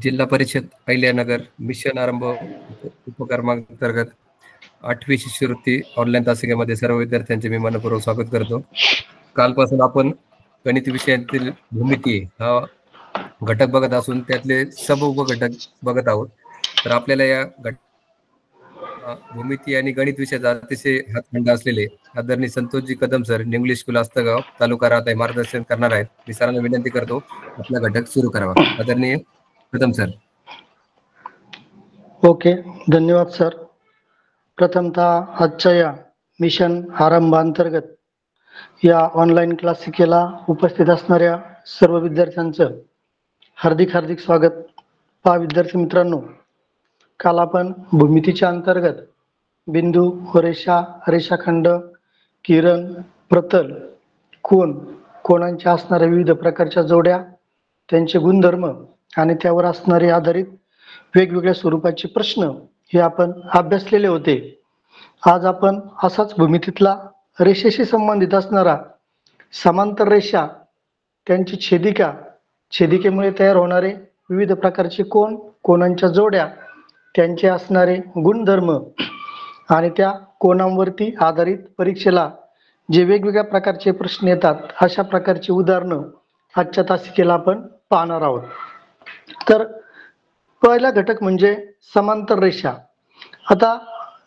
जिल्हा परिषद अहिल्यानगर मिशन आरंभ उपक्रमांतर्गत 8वी शिष्यवृत्ती ऑनलाईन तासिकेमध्ये सर्व विद्यार्थ्यांचे मी मनपूर्वक स्वागत करतो. कालपासून आपण गणित विषयातील भूमिती हा घटक बघत असून त्यातले सब उपघटक बघत आहोत. तर आपल्याला या भूमिती आणि गणित विषयाचा अतिशय हातखंड असलेले आदरणीय संतोषजी कदम सर, निंगली स्कूल आस्तगाव, तालुका राहता मार्गदर्शन करणार आहेत. मी सरांना विनंती करतो आपला घटक सुरू करावा. आदरणीय कदम सर. ओके, धन्यवाद सर. प्रथमतः आजच्या या मिशन आरंभांतर्गत या ऑनलाईन क्लासिकेला उपस्थित असणाऱ्या सर्व विद्यार्थ्यांचं हार्दिक स्वागत. पहा विद्यार्थी मित्रांनो, काल आपण भूमितीच्या अंतर्गत बिंदू, रेषा, रेषाखंड, किरण, प्रतल, कोन, कोनांच्या असणाऱ्या विविध प्रकारच्या जोड्या, त्यांचे गुणधर्म आणि त्यावर असणारे आधारित वेगवेगळ्या स्वरूपाचे प्रश्न हे आपण अभ्यासलेले होते. आज आपण असाच भूमितीतला रेषेशी संबंधित असणारा समांतर रेषा, त्यांची छेदिका, छेदिकेमुळे तयार होणारे विविध प्रकारचे कोन, कोनांच्या जोड्या, त्यांचे असणारे गुणधर्म आणि त्या कोनांवरती आधारित परीक्षेला जे वेगवेगळ्या प्रकारचे प्रश्न येतात अशा प्रकारची उदाहरणं आजच्या तासिकेला आपण पाहणार आहोत. तर पहिला घटक म्हणजे समांतर रेषा. आता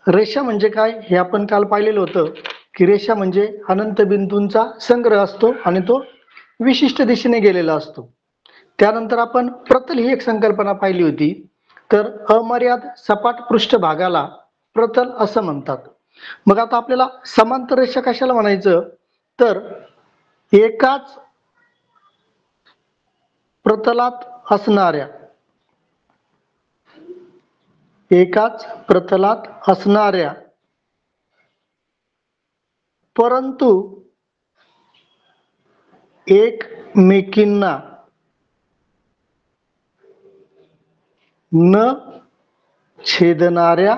रेषा म्हणजे काय हे आपण काल पाहिलेलं होतं की रेषा म्हणजे अनंत बिंदूंचा संग्रह असतो आणि तो विशिष्ट दिशेने गेलेला असतो. त्यानंतर आपण प्रतल ही एक संकल्पना पाहिली होती. तर अमर्याद सपाट पृष्ठभागाला प्रतल असं म्हणतात. मग आता आपल्याला समांतर रेषा कशाला म्हणायचं, तर एकाच प्रतलात असणाऱ्या परंतु एकमेकींना न छेदणाऱ्या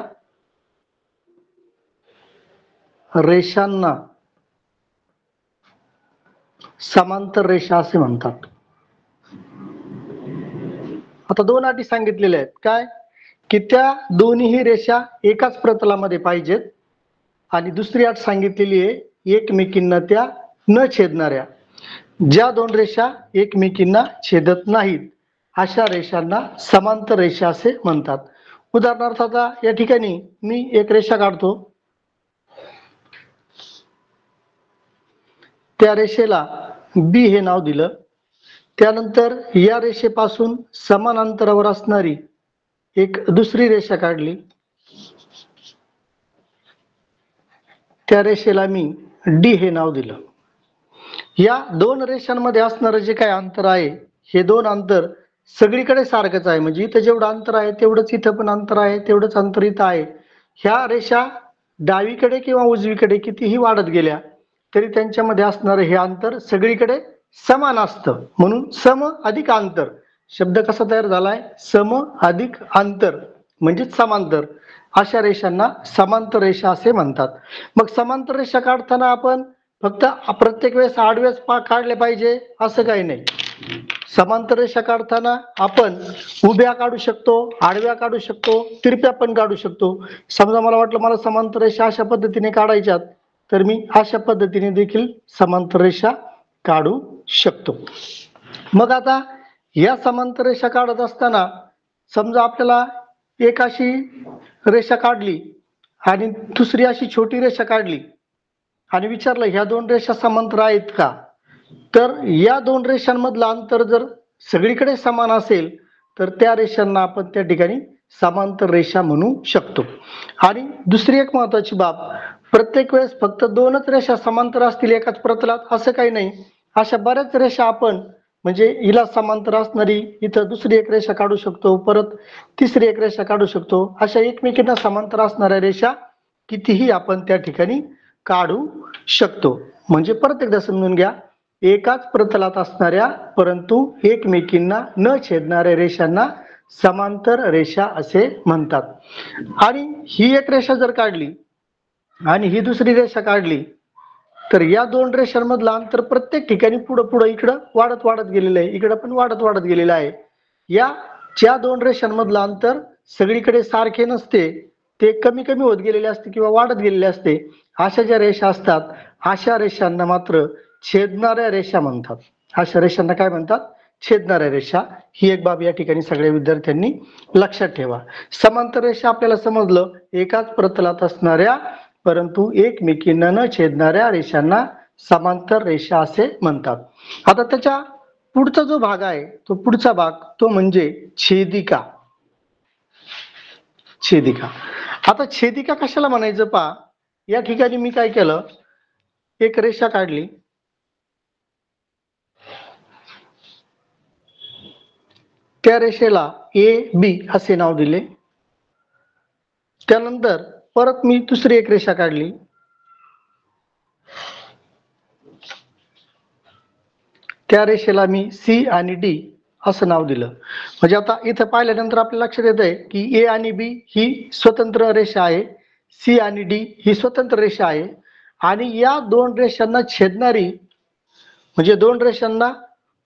रेषांना समांतर रेषा असे म्हणतात. आता दोन अटी सांगितलेल्या आहेत. काय की त्या दोन्ही रेषा एकाच प्रतलामध्ये पाहिजेत आणि दुसरी अट सांगितलेली आहे एकमेकींना त्या न छेदणाऱ्या. ज्या दोन रेषा एकमेकींना छेदत नाहीत अशा रेषांना समांतर रेषा असे म्हणतात. उदाहरणार्थ आता या ठिकाणी मी एक रेषा काढतो. त्या रेषेला बी हे नाव दिलं. त्यानंतर या रेषेपासून समान अंतरावर असणारी एक दुसरी रेषा काढली. त्या रेषेला मी डी हे नाव दिलं. या दोन रेषांमध्ये असणारं जे काय अंतर आहे हे दोन अंतर सगळीकडे सारखंच आहे. म्हणजे इथं जेवढं अंतर आहे तेवढंच इथं पण अंतर आहे, तेवढंच अंतर इथं आहे. ह्या रेषा डावीकडे किंवा उजवीकडे कितीही वाढत गेल्या तरी त्यांच्यामध्ये असणारं हे अंतर सगळीकडे समान असतं. म्हणून सम अधिक अंतर शब्द कसा तयार झालाय, सम अधिक अंतर म्हणजेच समांतर. अशा रेषांना समांतर रेषा असे म्हणतात. मग समांतर रेषा काढताना आपण फक्त प्रत्येक वेळेस आडव्याच काढले पाहिजे असं काही नाही. समांतर रेषा काढताना आपण उभ्या काढू शकतो, आडव्या काढू शकतो, तिरप्या पण काढू शकतो. समजा मला वाटलं मला समांतर रेषा अशा पद्धतीने काढायच्यात तर मी अशा पद्धतीने देखील समांतर रेषा काढू शकतो. मग आता या समांतर रेषा काढत असताना समजा आपल्याला एक अशी रेषा काढली आणि दुसरी अशी छोटी रेषा काढली आणि विचारलं ह्या दोन रेषा समांतर आहेत का, तर या दोन रेषांमधलं अंतर जर सगळीकडे समान असेल तर त्या रेषांना आपण त्या ठिकाणी समांतर रेषा म्हणू शकतो. आणि दुसरी एक महत्वाची बाब, प्रत्येक वेळेस फक्त दोनच रेषा समांतर असतील एकाच प्रतलात असं काही नाही. अशा बऱ्याच रेषा आपण म्हणजे हिला समांतर असणारी इथं दुसरी एक रेषा काढू शकतो, परत तिसरी एक रेषा काढू शकतो. अशा एकमेकींना समांतर असणाऱ्या रेषा कितीही आपण त्या ठिकाणी काढू शकतो. म्हणजे परत एकदा समजून घ्या, एकाच प्रतलात असणाऱ्या परंतु एकमेकींना न छेदणाऱ्या रेषांना समांतर रेषा असे म्हणतात. आणि ही एक रेषा जर काढली आणि ही दुसरी रेषा काढली तर या दोन रेषांमधलं अंतर प्रत्येक ठिकाणी पुढं इकडं वाढत गेलेलं आहे, इकडं पण वाढत गेलेलं आहे. या ज्या दोन रेषांमधलं अंतर सगळीकडे सारखे नसते, ते कमी कमी होत गेलेले असते किंवा वाढत गेलेले असते, अशा ज्या रेषा असतात अशा रेषांना मात्र छेदणाऱ्या रेषा म्हणतात. अशा रेषांना काय म्हणतात? छेदणाऱ्या रेषा. ही एक बाब या ठिकाणी सगळ्या विद्यार्थ्यांनी लक्षात ठेवा. समांतर रेषा आपल्याला समजलं एकाच प्रतलात असणाऱ्या परंतु एकमेकींना न छेदणाऱ्या रेषांना समांतर रेषा असे म्हणतात. आता त्याच्या पुढचा जो भाग आहे तो पुढचा भाग तो म्हणजे छेदिका. छेदिका. आता छेदिका कशाला म्हणायचं पहा. या ठिकाणी मी काय केलं, एक रेषा काढली, त्या रेषेला ए बी असे नाव दिले. त्यानंतर परत मी दुसरी एक रेषा काढली, त्या रेषेला मी सी आणि डी असं नाव दिलं. म्हणजे आता इथं पाहिल्यानंतर आपल्याला लक्षात येत आहे की ए आणि बी ही स्वतंत्र रेषा आहे, सी आणि डी ही स्वतंत्र रेषा आहे, आणि या दोन रेषांना छेदणारी म्हणजे दोन रेषांना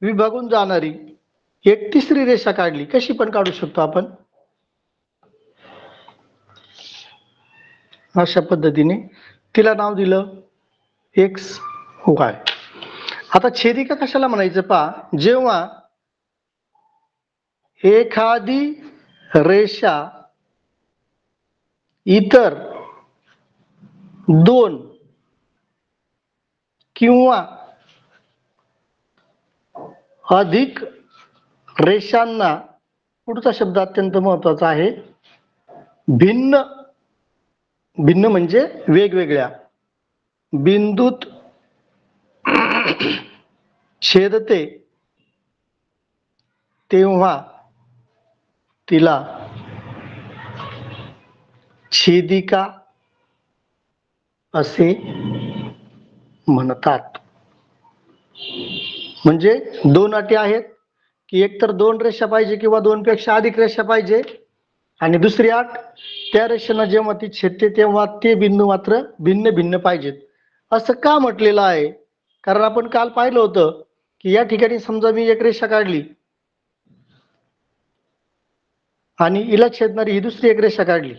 विभागून जाणारी एक तिसरी रेषा काढली. कशी पण काढू शकतो आपण, अशा पद्धतीने तिला नाव दिलं एक्स वाय. आता छेदिका कशाला म्हणायचं पहा, जेव्हा एखादी रेषा इतर दोन किंवा अधिक रेषांना, पुढचा शब्द अत्यंत महत्वाचा आहे, भिन्न भिन्न म्हणजे वेगवेगळ्या बिंदूत छेदते तेव्हा तिला छेदिका असे म्हणतात. म्हणजे दोन अटी आहेत की एकतर दोन रेषा पाहिजे किंवा दोन पेक्षा अधिक रेषा पाहिजे, आणि दुसरी अट त्या रेषेला जेव्हा ती छेदते तेव्हा ते बिंदू मात्र भिन्न भिन्न पाहिजेत. असं का म्हटलेलं आहे? कारण आपण काल पाहिलं होतं की या ठिकाणी समजा मी एक रेषा काढली आणि हिला छेदणारी ही दुसरी एक रेषा काढली.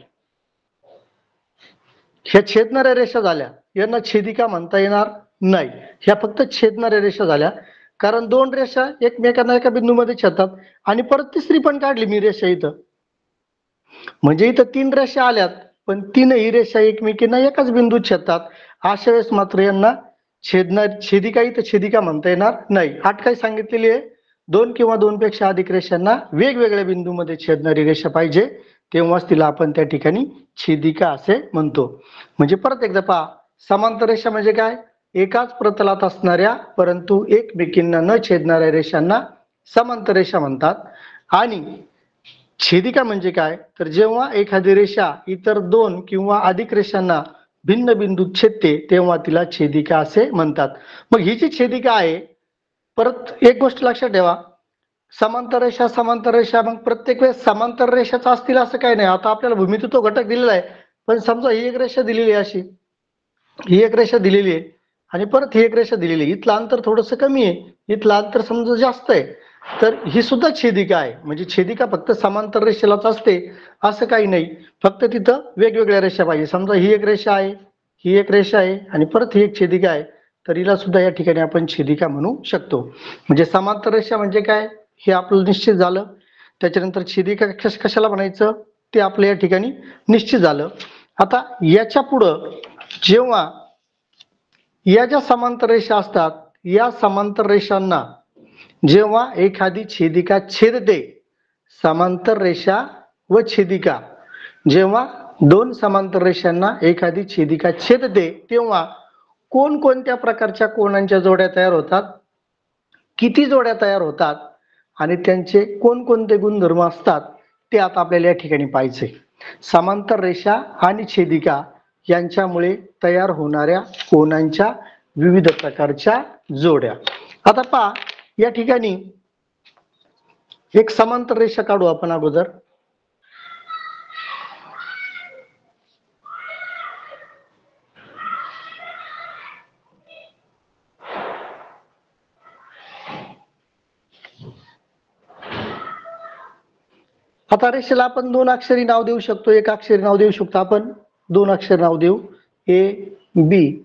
ह्या छेदणाऱ्या रेषा झाल्या, यांना छेदिका म्हणता येणार नाही. ह्या फक्त छेदणाऱ्या रेषा झाल्या, कारण दोन रेषा एकमेकांना एका बिंदूमध्ये छेदतात. आणि परत तिसरी पण काढली मी रेषा इथं, म्हणजे इथं तीन रेषा आल्यात पण तीनही रेषा एकमेकींना एकाच बिंदूत छेदतात. अशा वेळेस मात्र यांना छेदिका इथं छेदिका म्हणता येणार नाही. अट काय सांगितलेली आहे, दोन किंवा दोन पेक्षा अधिक रेषांना वेगवेगळ्या बिंदूमध्ये छेदणारी रेषा पाहिजे, तेव्हाच तिला आपण त्या ठिकाणी छेदिका असे म्हणतो. म्हणजे परत एकदा पहा, समांतर रेषा म्हणजे काय, एकाच प्रतलात असणाऱ्या परंतु एकमेकींना न छेदणाऱ्या रेषांना समांतर रेषा म्हणतात. आणि छेदिका म्हणजे काय, तर जेव्हा एखादी रेषा इतर दोन किंवा अधिक रेषांना भिन्न बिंदूत छेदते तेव्हा तिला छेदिका असे म्हणतात. मग ही जी छेदिका आहे, परत एक गोष्ट लक्षात ठेवा, समांतर रेषा मग प्रत्येक वेळेस समांतर रेषाच असतील असं काही नाही. आता आपल्याला भूमिती तो घटक दिलेला आहे, पण समजा ही एक रेषा दिलेली आहे, अशी ही एक रेषा दिलेली आहे आणि परत ही एक रेषा दिलेली आहे, इथलं अंतर थोडंसं कमी आहे, इथलं अंतर समजा जास्त आहे, तर ही सुद्धा छेदिका आहे. म्हणजे छेदिका फक्त समांतर रेषेलाच असते असं काही नाही, फक्त तिथं वेगवेगळ्या रेषा पाहिजे. समजा ही एक रेषा आहे, ही एक रेषा आहे आणि परत ही एक छेदिका आहे, तर हिला सुद्धा या ठिकाणी आपण छेदिका म्हणू शकतो. म्हणजे समांतर रेषा म्हणजे काय हे आपलं निश्चित झालं. त्याच्यानंतर छेदिका कशाला म्हणायचं ते आपलं या ठिकाणी निश्चित झालं. आता याच्या पुढं जेव्हा या ज्या समांतर रेषा असतात, या समांतर रेषांना जेव्हा एखादी छेदिका छेदते, समांतर रेषा व छेदिका, जेव्हा दोन समांतर रेषांना एखादी छेदिका छेदते तेव्हा कोणकोणत्या प्रकारच्या कोनांच्या जोड्या तयार होतात, किती जोड्या तयार होतात आणि त्यांचे कोणकोणते गुणधर्म असतात ते आता आपल्याला या ठिकाणी पाहायचे. समांतर रेषा आणि छेदिका यांच्यामुळे तयार होणाऱ्या कोनांच्या विविध प्रकारच्या जोड्या. आता पहा, या ठिकाणी एक समांतर रेषा काढू आपण अगोदर. आता रेषेला आपण दोन अक्षरी नाव देऊ शकतो, एक अक्षरी नाव देऊ शकतो. आपण दोन अक्षर नाव देऊ, ABCD.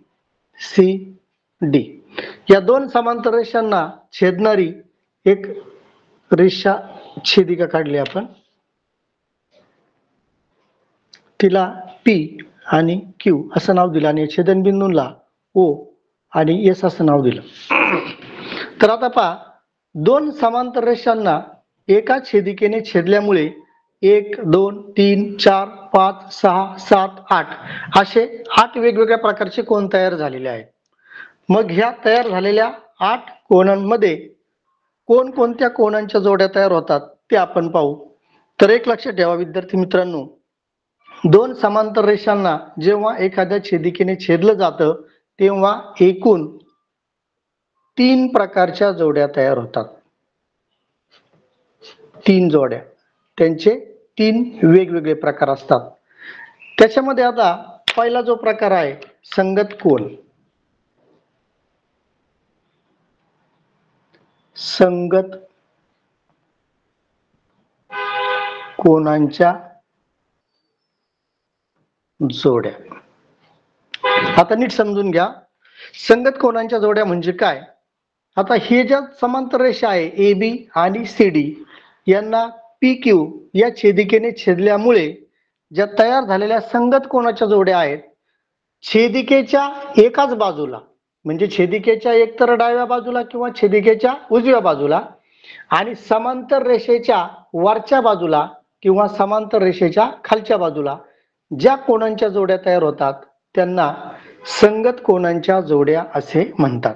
या दोन समांतर रेषांना छेदणारी एक रेषा छेदिका काढली आपण, तिला P आणि Q असं नाव दिलं आणि छेदनबिंदूला O आणि S असं नाव दिलं. तर आता पहा, दोन समांतर रेषांना एका छेदिकेने छेदल्यामुळे 1 2 3 4 5 6 7 8 असे 8 वेगवेगळ्या प्रकारचे कोन तयार झालेले आहेत. मग ह्या तयार झालेल्या 8 कोनांमध्ये कोणकोणत्या कोनांच्या जोड्या तयार होतात ते आपण पाहू. तर एक लक्षात ठेवा विद्यार्थी मित्रांनो, दोन समांतर रेषांना जेव्हा एखाद्या छेदिकेने छेदलं जातं तेव्हा एकूण 3 प्रकारच्या जोड्या तयार होतात. 3 जोड्या, त्यांचे 3 वेगवेगळे प्रकार असतात. त्याच्यामध्ये आता पहिला जो प्रकार आहे संगत कोन. संगत कोनांच्या जोड्या. आता नीट समजून घ्या, संगत कोनांच्या जोड्या म्हणजे काय. आता हे ज्या समांतर रेषा आहे AB आणि CD यांना PQ या छेदिकेने छेदल्यामुळे ज्या तयार झालेल्या संगत कोनाच्या जोड्या आहेत, छेदिकेच्या एकाच बाजूला म्हणजे छेदिकेच्या एकतर डाव्या बाजूला किंवा छेदिकेच्या उजव्या बाजूला आणि समांतर रेषेच्या वरच्या बाजूला किंवा समांतर रेषेच्या खालच्या बाजूला ज्या कोनांच्या जोड्या तयार होतात त्यांना संगत कोनांच्या जोड्या असे म्हणतात.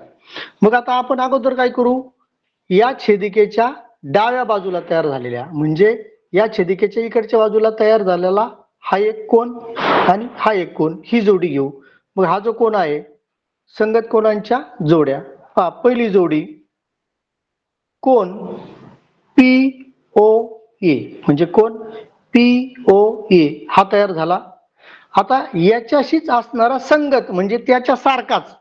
मग आता आपण अगोदर काय करू, या छेदिकेच्या डाव्या बाजूला तयार झालेल्या म्हणजे या छेदिकेच्या इकडच्या बाजूला तयार झालेला हा एक कोन आणि हा एक कोन, ही जोडी घेऊ. मग हा जो कोन आहे संगत कोनांच्या जोड्या. पहा, पहिली जोडी कोन POA म्हणजे कोन POA हा तयार झाला. आता याच्याशीच असणारा संगत म्हणजे त्याच्या सारखाच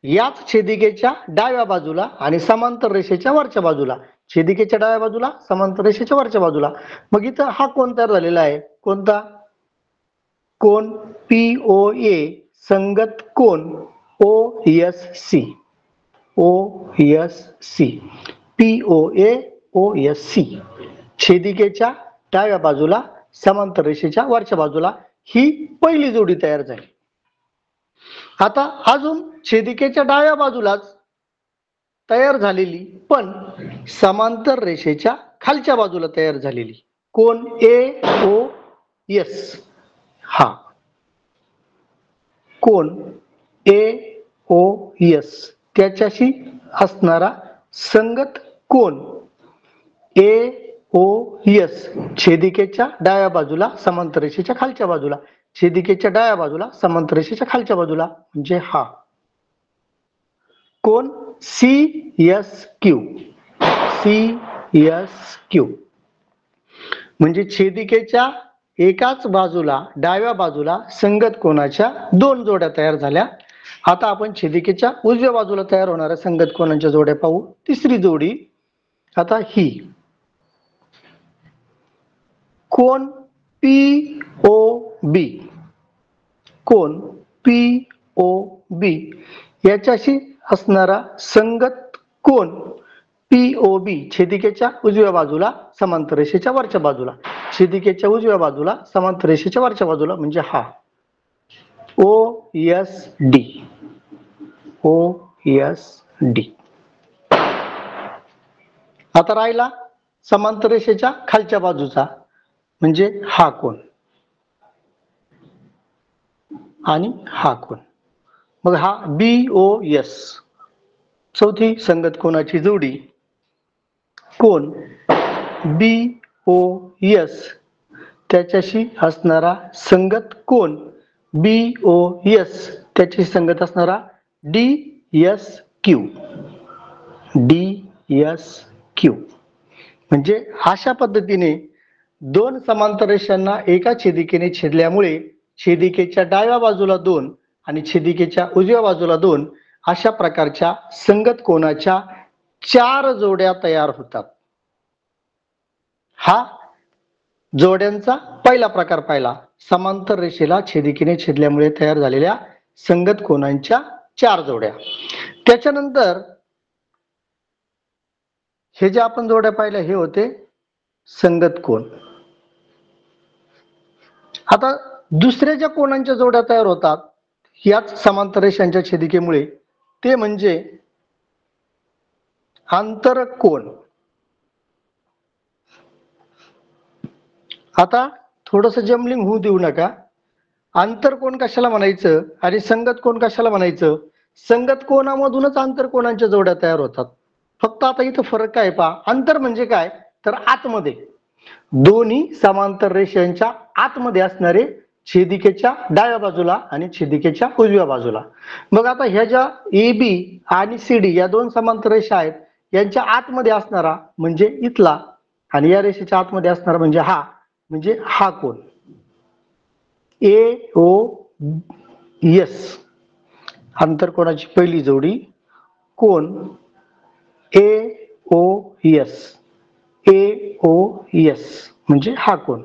याच छेदिकेच्या डाव्या बाजूला आणि समांतर रेषेच्या वरच्या बाजूला, छेदिकेच्या डाव्या बाजूला समांतर रेषेच्या वरच्या बाजूला. मग इथं हा कोन तयार झालेला आहे, कोणता, कोन POA संगत कोन OSC. OSC POA OSC छेदिकेच्या डाव्या बाजूला समांतर रेषेच्या वरच्या बाजूला ही पहिली जोडी तयार झाली. आता अजून छेदिकेच्या डाव्या बाजूलाच तयार झालेली पण समांतर रेषेच्या खालच्या बाजूला तयार झालेली कोन AOS. हा कोन AOS त्याच्याशी असणारा संगत कोन AOS छेदिकेच्या डाव्या बाजूला समांतर रेषेच्या खालच्या बाजूला, छेदिकेच्या डाव्या बाजूला समांतर रेषेच्या खालच्या बाजूला म्हणजे हा कोन CSQ. CSQ म्हणजे छेदिकेच्या एकाच बाजूला डाव्या बाजूला संगत कोनाच्या दोन जोड्या तयार झाल्या. आता आपण छेदिकेच्या उजव्या बाजूला तयार होणाऱ्या संगत कोनांच्या जोड्या पाहू. तिसरी जोडी आता ही कोन POB. कोन POB याच्याशी असणारा संगत कोन POB छेदिकेच्या उजव्या बाजूला समांतर रेषेच्या वरच्या बाजूला, छेदिकेच्या उजव्या बाजूला समांतर रेषेच्या वरच्या बाजूला म्हणजे हा OSD. OSD. आता राहिला समांतर रेषेच्या खालच्या बाजूचा म्हणजे हा कोन आणि हा कोन. मग हा BOS चौथी संगत कोनाची जोडी कोन BOS त्याच्याशी असणारा संगत कोन BOS त्याची संगत असणारा DSQ. DSQ म्हणजे अशा पद्धतीने दोन समांतर रेषांना एका छेदिकेने छेदल्यामुळे छेदिकेच्या डाव्या बाजूला 2 आणि छेदिकेच्या उजव्या बाजूला 2 अशा प्रकारच्या संगत कोनाच्या 4 जोड्या तयार होतात. हा जोड्यांचा पहिला प्रकार पाहिला, समांतर रेषेला छेदिकेने छेदल्यामुळे तयार झालेल्या संगत कोनांच्या 4 जोड्या. त्याच्यानंतर हे जे आपण जोड्या पाहिल्या हे होते संगत कोन. आता दुसऱ्या ज्या कोनांच्या जोड्या तयार होतात याच समांतर रेषांच्या छेदिकेमुळे, ते म्हणजे आंतरकोन. आता थोडस जमलिंग होऊ देऊ नका. आंतरकोन कशाला म्हणायचं आणि संगत कोन कशाला म्हणायचं? संगत कोनामधूनच आंतरकोनांच्या जोड्या तयार होतात. फक्त आता इथं फरक काय पहा. अंतर म्हणजे काय तर आतमध्ये, दोन्ही समांतर रेषांच्या आतमध्ये असणारे छेदिकेच्या डाव्या बाजूला आणि छेदिकेच्या उजव्या बाजूला. मग आता ह्या ज्या AB आणि CD या दोन समांतर रेषा आहेत, यांच्या आतमध्ये असणारा म्हणजे इथला आणि या रेषेच्या आतमध्ये असणारा म्हणजे हा कोन AOS. आंतरकोनाची पहिली जोडी कोन AOS म्हणजे हा कोन.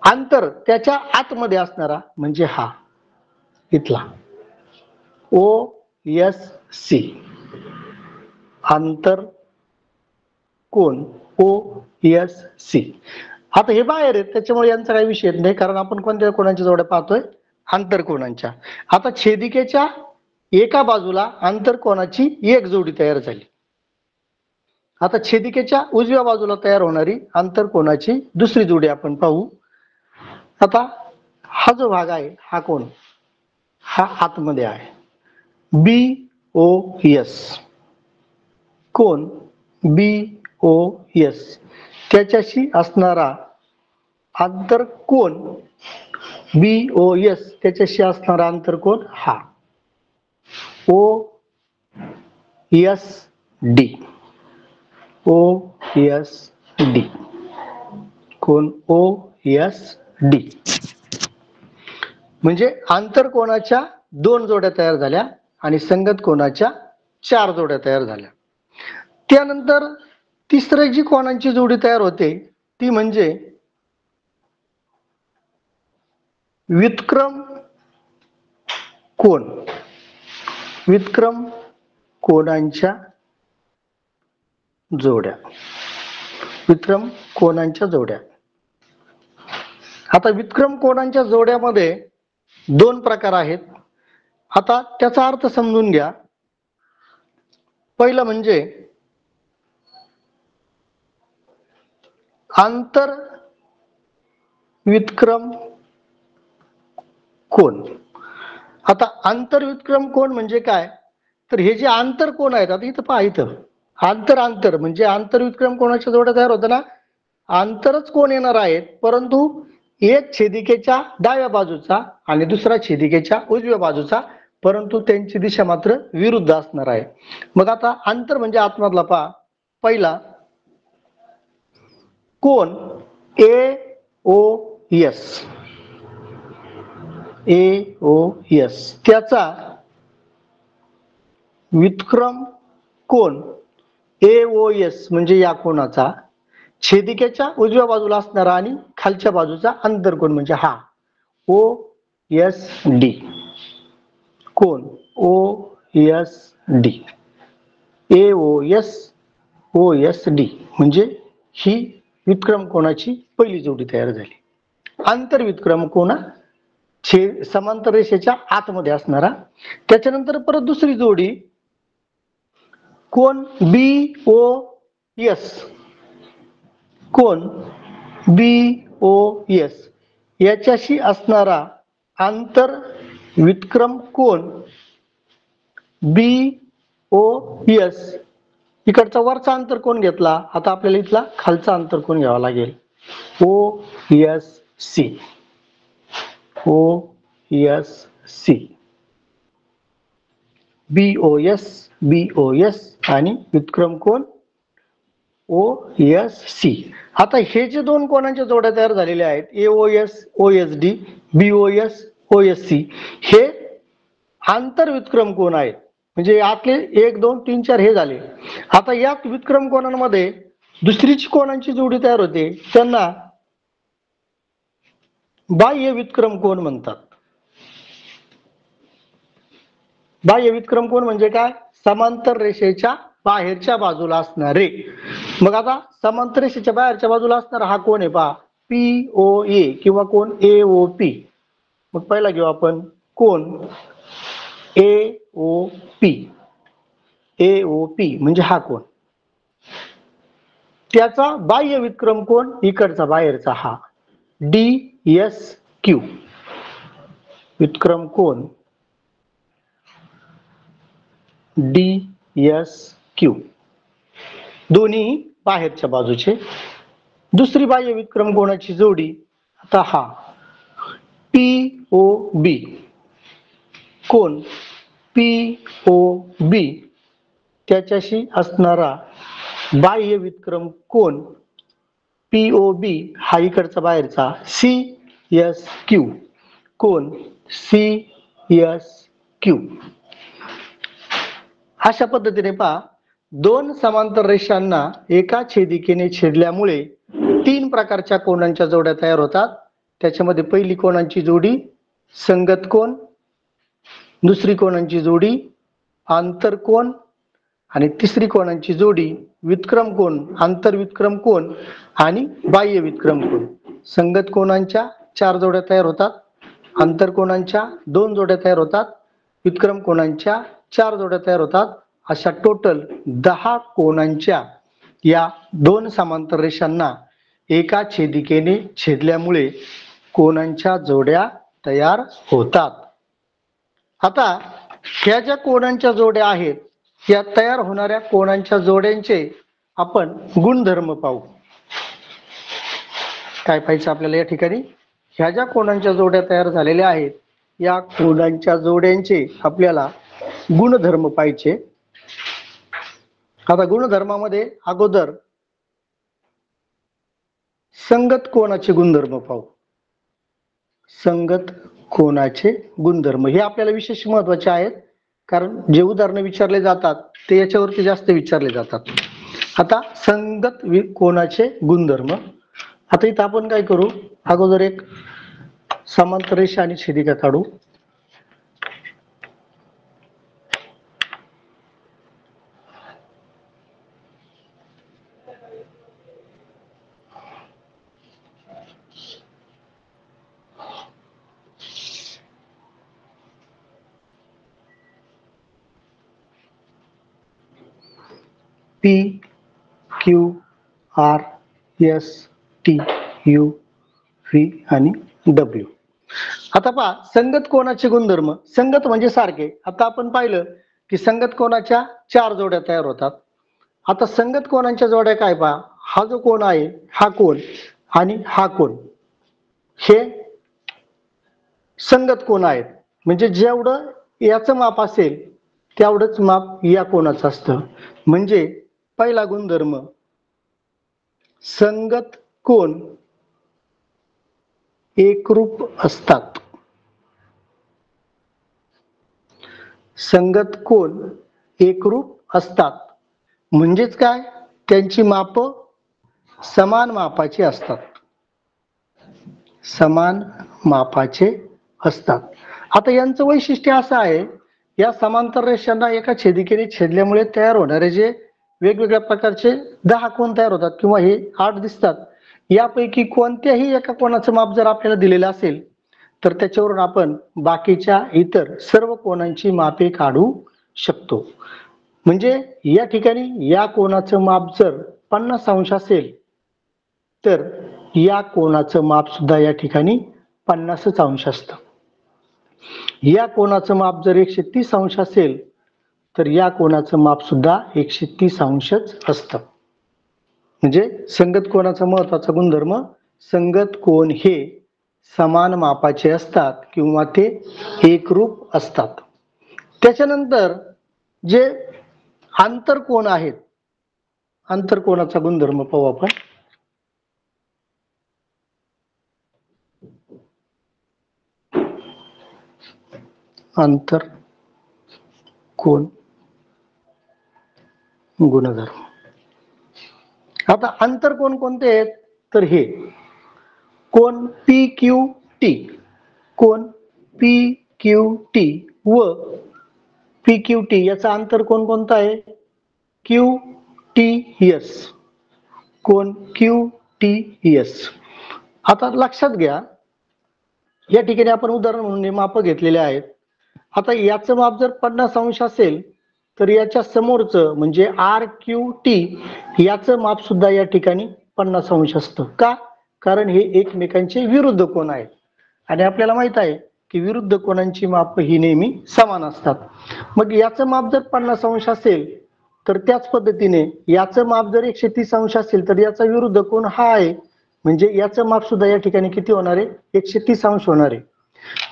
अंतर त्याच्या आतमध्ये असणारा म्हणजे हा इथला OSC. आंतर कोन OSC. आता हे बाहेर आहेत त्याच्यामुळे यांचा काही विषय नाही, कारण आपण कोणत्या कोनांच्या जोड्या पाहतोय? आंतरकोनांच्या. आता छेदिकेच्या एका बाजूला आंतरकोनाची एक जोडी तयार झाली. आता छेदिकेच्या उजव्या बाजूला तयार होणारी आंतरकोनाची दुसरी जोडी आपण पाहू. आता हा जो भाग आहे हा कोन हा आतमध्ये आहे, BOS. कोन BOS त्याच्याशी असणारा आंतरकोन BOS त्याच्याशी असणारा आंतरकोन हा OSD. OSD कोन OSD म्हणजे आंतरकोनाच्या 2 जोड्या तयार झाल्या आणि संगत कोनाच्या 4 जोड्या तयार झाल्या. त्यानंतर तिसरी जी कोनांची जोडी तयार होते ती म्हणजे व्युत्क्रम कोन. व्युत्क्रम कोनांच्या जोड्या. व्युत्क्रम कोनांच्या जोड्या. आता व्युत्क्रम कोनांच्या जोड्यामध्ये 2 प्रकार आहेत. आता त्याचा अर्थ समजून घ्या. पहिलं म्हणजे आंतर व्युत्क्रम कोन. आता आंतर व्युत्क्रम कोन म्हणजे काय तर हे जे आंतर कोन आहेत, आता इथं पहा, इथं आंतर म्हणजे आंतर व्युत्क्रम कोनाच्या जोड्या तयार होतं ना, आंतरच कोन येणार आहेत, परंतु एक छेदिकेच्या डाव्या बाजूचा आणि दुसरा छेदिकेच्या उजव्या बाजूचा, परंतु त्यांची दिशा मात्र विरुद्ध असणार आहे. मग आता अंतर म्हणजे आतमधला पहा. पहिला कोन AOS त्याचा व्युत्क्रम कोन AOS म्हणजे या कोनाचा छेदिकेच्या उजव्या बाजूला असणारा आणि खालच्या बाजूचा आंतरकोन म्हणजे हा OSD. कोन OSD AOS OSD म्हणजे ही व्युत्क्रम कोनाची पहिली जोडी तयार झाली. आंतर व्युत्क्रम कोन समांतर रेषेच्या आतमध्ये असणारा. त्याच्यानंतर परत दुसरी जोडी कोन BOS. कोन BOS याच्याशी असणारा आंतर व्युत्क्रम कोन BOS. इकडचा वरचा आंतरकोन घेतला, आता आपल्याला इथला खालचा आंतरकोन घ्यावा लागेल OSC. OSC BOS आणि व्युत्क्रम कोन OSC. आता हे जे 2 कोनांच्या जोड्या तयार झालेल्या आहेत AOS OSD BOS OSC हे आंतर व्युत्क्रम कोन आहेत. म्हणजे आतले 1 2 3 4 हे झाले. आता या व्युत्क्रम कोनांमध्ये दुसरी कोनांची जोडी तयार होते, त्यांना बाह्य व्युत्क्रम कोन म्हणतात. बाह्य व्युत्क्रम कोन म्हणजे काय? समांतर रेषेच्या बाहेरच्या बाजूला असणारे. मग आता समांतर रेषेच्या बाहेरच्या बाजूला असणारा हा कोण आहे पहा, POA किंवा कोण AOP. मग पहिला घेऊ आपण कोण AOP. AOP म्हणजे हा कोण. त्याचा बाह्य व्युत्क्रम कोन इकडचा बाहेरचा हा DSQ. व्युत्क्रम कोन DSQ दोन्ही बाहेरच्या बाजूचे. दुसरी बाह्य व्युत्क्रम कोनाची जोडी आता हा POB. कोन POB त्याच्याशी असणारा बाह्य व्युत्क्रम कोन POB हा इकडचा बाहेरचा CSQ. कोन CSQ. अशा पद्धतीने पहा, दोन समांतर रेषांना एका छेदिकेने छेदल्यामुळे तीन प्रकारच्या कोनांच्या जोड्या तयार होतात. त्याच्यामध्ये पहिली कोनांची जोडी संगत कोन, दुसरी कोनांची जोडी आंतरकोन आणि तिसरी कोनांची जोडी व्युत्क्रम कोन, आंतरव्युत्क्रम कोन आणि बाह्य व्युत्क्रम कोन. संगत कोनांच्या 4 जोड्या तयार होतात, आंतरकोनांच्या 2 जोड्या तयार होतात, व्युत्क्रम कोनांच्या 4 जोड्या तयार होतात. अशा टोटल 10 कोनांच्या या दोन समांतर रेषांना एका छेदिकेने छेदल्यामुळे कोनांच्या जोड्या तयार होतात. आता ह्या ज्या कोनांच्या जोड्या आहेत, या तयार होणाऱ्या कोनांच्या जोड्यांचे आपण गुणधर्म पाहू. काय पाहायचं आपल्याला या ठिकाणी? ह्या ज्या कोनांच्या जोड्या तयार झालेल्या आहेत, या कोनांच्या जोड्यांचे आपल्याला गुणधर्म पाहायचे. आता गुणधर्मामध्ये अगोदर संगत कोनाचे गुणधर्म पाहू. संगत कोनाचे गुणधर्म हे आपल्याला विशेष महत्त्वाचे आहेत, कारण जे उदाहरणं विचारले जातात ते याच्यावरती जास्त विचारले जातात. आता संगत कोनाचे गुणधर्म. आता इथं आपण काय करू, अगोदर एक समांतर रेषा आणि छेदिका काढू. P Q R S T U V आणि W. आता पहा संगत कोनाचे गुणधर्म. संगत म्हणजे सारखे. आता आपण पाहिलं की संगत कोनाच्या 4 जोड्या तयार होतात. आता संगत कोनांच्या जोड्या काय पहा, हा जो कोन आहे हा कोन आणि हा कोन हे संगत कोन आहेत. म्हणजे जेवढं याचं माप असेल तेवढंच माप या कोनाचं असतं. म्हणजे पहिला गुणधर्म, संगत कोन एकरूप असतात. संगत कोन एकरूप असतात म्हणजेच काय, त्यांची माप समान मापाची असतात. समान मापाचे असतात. आता यांचं वैशिष्ट्य असं आहे, या समांतर रेषांना एका छेदिकेने छेदल्यामुळे तयार होणारे जे वेगवेगळ्या प्रकारचे 10 कोन तयार होतात किंवा हे 8 दिसतात, यापैकी कोणत्याही एका कोनाचं माप जर आपल्याला दिलेलं असेल तर त्याच्यावरून आपण बाकीच्या इतर सर्व कोनांची मापे काढू शकतो. म्हणजे या ठिकाणी या कोनाचं माप जर 50 अंश असेल तर या कोनाचं माप सुद्धा या ठिकाणी 50 अंश असतं. या कोनाचं माप जर 130 अंश असेल तर या कोनाचं माप सुद्धा 130 अंशच असतं. म्हणजे संगत कोनाचा महत्वाचा गुणधर्म, संगत कोन हे समान मापाचे असतात किंवा ते एकरूप असतात. त्याच्यानंतर जे आंतरकोन आहेत, आंतरकोनाचा गुणधर्म पाहू आपण. आंतरकोन गुणधर्म. आता आंतरकोन कोणते आहेत तर हे कोन PQ टी, कोण पी क्यू टी व पी क्यू टी याचा अंतर कोणता आहे, क्यू टी एस, कोण क्यू टी एस. आता लक्षात घ्या, या ठिकाणी आपण उदाहरण म्हणून माप घेतलेले आहेत. आता याचं माप जर 50 अंश असेल तर याच्या समोरचं म्हणजे आर क्यू टी याचं माप सुद्धा या ठिकाणी 50 अंश असतं. का? कारण हे एकमेकांचे विरुद्ध कोण आहेत आणि आपल्याला माहित आहे की विरुद्ध कोणांची माप ही नेहमी समान असतात. मग याचं माप जर 50 अंश असेल तर त्याच पद्धतीने याचं माप जर 130 अंश असेल तर याचा विरुद्ध कोण हा आहे, म्हणजे याचं माप सुद्धा या ठिकाणी किती होणार आहे, 130 अंश होणार आहे.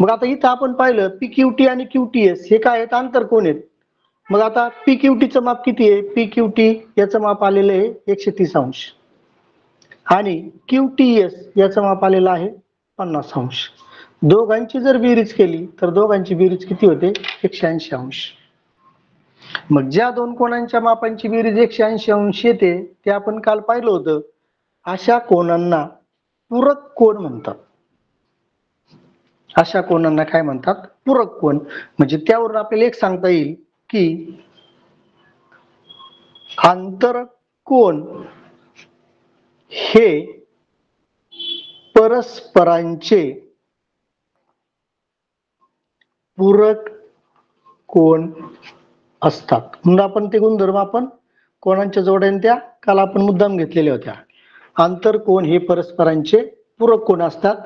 मग आता इथं आपण पाहिलं पी क्यू टी आणि क्यू टी एस हे काय आहेत, आंतर कोण आहेत. मग आता पी क्यू टीचं माप किती आहे, पी क्यू टी याचं माप आलेलं आहे 130 अंश आणि क्यू टी एस याचं माप आलेलं आहे 50 अंश. दोघांची जर बेरीज केली तर दोघांची बेरीज किती होते, 180 अंश. मग ज्या दोन कोणांच्या मापांची बेरीज 180 अंश येते ते आपण काल पाहिलं होतं, अशा कोणांना पूरक कोण म्हणतात. अशा कोणांना काय म्हणतात, पूरक कोण. म्हणजे त्यावरून आपल्याला एक सांगता येईल की आंतर कोण हे परस्परांचे पूरक कोण असतात. म्हणून आपण ते गुणधर्म आपण कोणांच्या जोड्याने त्या काल आपण मुद्दाम घेतलेल्या होत्या. आंतर कोण हे परस्परांचे पूरक कोण असतात.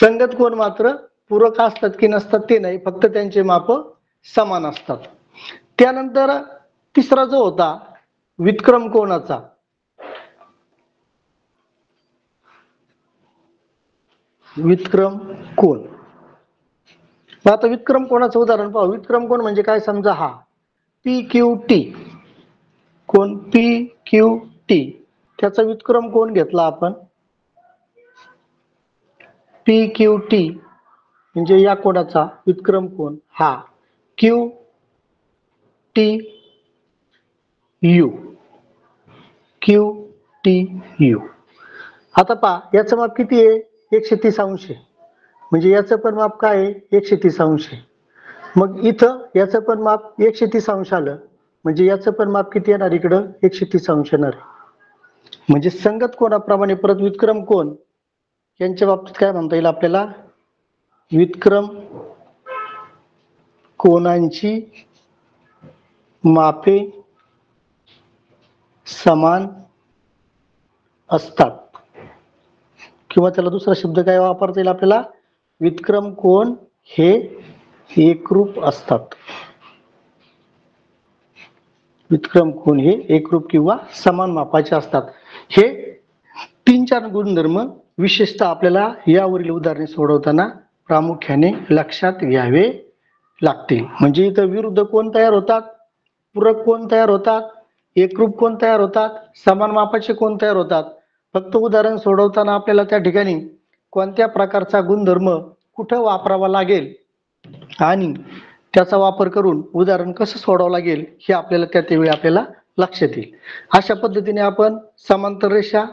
संगत कोण मात्र पूरक असतात की नसतात ते नाही, फक्त त्यांचे माप समान असतात. त्यानंतर तिसरा जो होता व्युत्क्रम कोणाचा, व्युत्क्रम कोण. आता व्युत्क्रम कोणाचं उदाहरण पाहू. व्युत्क्रम कोण म्हणजे काय, समजा हा पी क्यू टी, कोण पी क्यू टी, त्याचा व्युत्क्रम कोण घेतला आपण, पी क्यू टी म्हणजे या कोणाचा व्युत्क्रम कोण हा Q T U, Q T U. आता पहा याचं माप किती आहे, 130 अंश आहे, म्हणजे याचं पण माप काय आहे, 130 अंश आहे. मग इथं याचं पण माप 130 अंश आलं म्हणजे याचं पण माप किती येणार, इकडं 130 अंश येणार. म्हणजे संगत कोणाप्रमाणे परत व्युत्क्रम कोण यांच्या बाबतीत काय म्हणता येईल आपल्याला, व्युत्क्रम कोणांची मापे समान असतात, किंवा त्याला दुसरा शब्द काय वापरता येईल आपल्याला, व्युत्क्रम कोण हे एकरूप असतात. व्युत्क्रम कोण हे एकरूप किंवा समान मापाचे असतात. हे 3-4 गुणधर्म विशेषतः आपल्याला यावरील उदाहरणे सोडवताना प्रामुख्याने लक्षात घ्यावे लागतील. म्हणजे इथं विरुद्ध कोण तयार होतात, पूरक कोण तयार होतात, एकरूप कोण तयार होतात, समान मापाचे कोण तयार होतात. फक्त उदाहरण सोडवताना आपल्याला त्या ठिकाणी कोणत्या प्रकारचा गुणधर्म कुठं वापरावा लागेल आणि त्याचा वापर करून उदाहरण कसं सोडवावं लागेल हे आपल्याला त्यावेळी आपल्याला लक्षात येईल. अशा पद्धतीने आपण समांतर रेषा,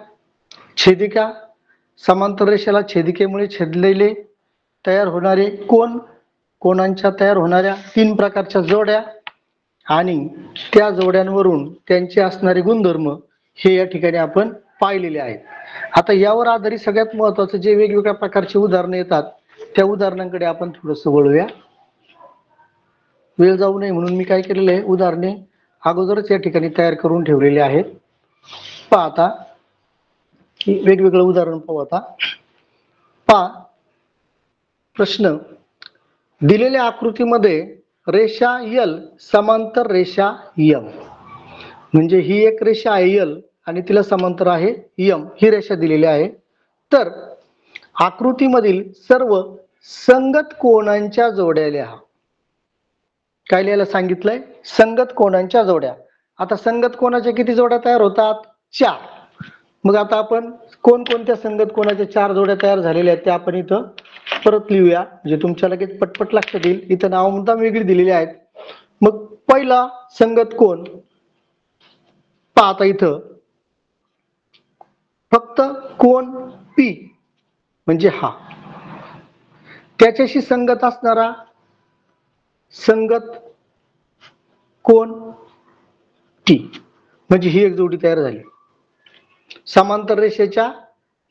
छेदिका, समांतर रेषेला छेदिकेमुळे छेदलेले तयार होणारे कोण, कोणांच्या तयार होणाऱ्या 3 प्रकारच्या जोड्या आणि त्या जोड्यांवरून त्यांचे असणारे गुणधर्म हे या ठिकाणी आपण पाहिलेले आहेत. आता यावर आधारित सगळ्यात महत्त्वाचं जे वेगवेगळ्या प्रकारचे उदाहरणे येतात त्या उदाहरणांकडे आपण थोडंसं वळूया. वेळ जाऊ नये म्हणून मी काय केलेलं आहे, उदाहरणे अगोदरच या ठिकाणी तयार करून ठेवलेले आहेत. पहा आता वेगवेगळं उदाहरण पाहू. आता पहा प्रश्न, दिलेल्या आकृतीमध्ये रेषा यल समांतर रेषा यम, म्हणजे ही एक रेषा आहे यल आणि तिला समांतर आहे यम, ही रेषा दिलेली आहे. तर आकृतीमधील सर्व संगत कोणांच्या जोड्या लिहा. काय लिहायला सांगितलंय, संगत कोणांच्या जोड्या. आता संगत कोणाच्या किती जोड्या तयार होतात, 4. मग आता आपण कोणकोणत्या संगत कोणाच्या 4 जोड्या तयार झालेल्या आहेत त्या आपण इथं परत लिहूया, म्हणजे तुमच्या लगेच पटपट लक्षात येईल. इथं नाव मुद्दाम वेगळी दिलेली आहेत. मग पहिला संगत कोण पहा. आता इथं फक्त कोण पी म्हणजे हा, त्याच्याशी संगत असणारा संगत कोन टी, म्हणजे ही एक जोडी तयार झाली. समांतर रेषेच्या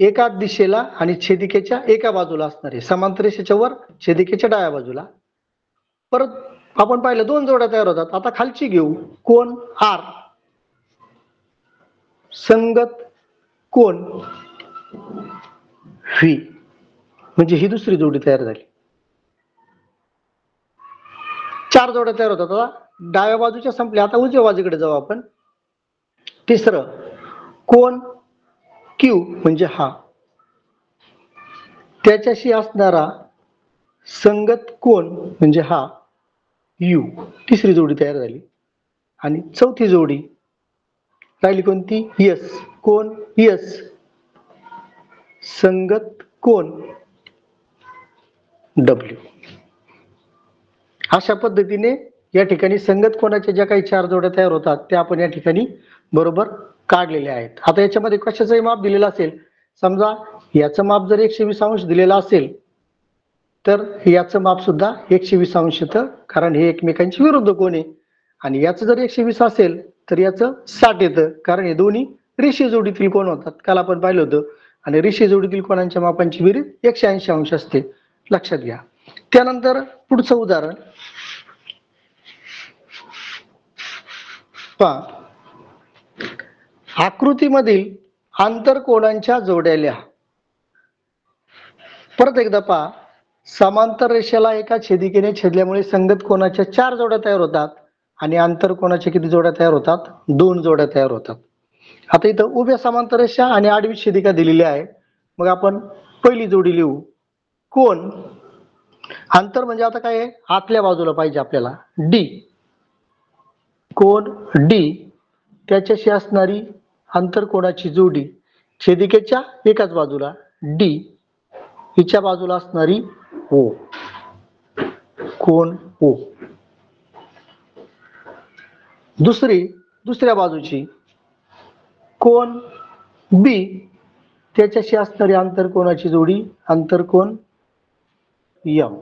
एका दिशेला आणि छेदिकेच्या एका बाजूला असणारे, समांतर रेषेच्या वर छेदिकेच्या डाव्या बाजूला. परत आपण पाहिलं दोन जोड्या तयार होतात. आता खालची घेऊ, कोन आर संगत कोन व्ही, म्हणजे ही दुसरी जोडी तयार झाली. चार जोड्या तयार होतात. आता डाव्या बाजूच्या संपल्या, आता उजव्या बाजूकडे जाऊ आपण. तिसरं कोन क्यू, म्हणजे हा, त्याच्याशी असणारा संगत कोन म्हणजे हा यू, तिसरी जोडी तयार झाली. आणि चौथी जोडी राहिली कोणती, यस, कोन यस संगत कोन डब्ल्यू. अशा पद्धतीने या ठिकाणी संगत कोनाच्या ज्या काही चार जोड्या तयार होतात त्या आपण या ठिकाणी बरोबर काढलेल्या आहेत. आता याच्यामध्ये कशाचंही माप दिलेलं असेल, समजा याचं माप जर 120 अंश दिलेलं असेल तर याचं माप सुद्धा 120 अंश येतं, कारण हे एकमेकांची विरुद्ध कोन आहे. आणि याचं जर 120 असेल तर याचं 60 येतं, कारण हे दोन्ही रेषीय जोडीतील कोन होतात, काल आपण पाहिलं होतं. आणि रेषीय जोडीतील कोनांच्या मापांची बेरीज 180 अंश असते, लक्षात घ्या. त्यानंतर पुढचं उदाहरण पहा. आकृतीमधील आंतरकोनांच्या जोड्या लिहा. परत एकदा पहा, समांतर रेषेला एका छेदिकेने छेदल्यामुळे संगत कोनाच्या 4 जोड्या तयार होतात आणि आंतरकोनाच्या किती जोड्या तयार होतात, 2 जोड्या तयार होतात. आता इथं उभ्या समांतर रेषा आणि आडवी छेदिका दिलेली आहे. मग आपण पहिली जोडी लिहू, कोन अंतर म्हणजे आता काय आहे, आतल्या बाजूला पाहिजे आपल्याला, डी, कोन डी त्याच्याशी असणारी आंतरकोनाची जोडी छेदिकेच्या एकाच बाजूला डी, हिच्या बाजूला असणारी ओ, कोन ओ. दुसऱ्या बाजूची कोन बी त्याच्याशी असणारी आंतरकोनाची जोडी आंतरकोन यम,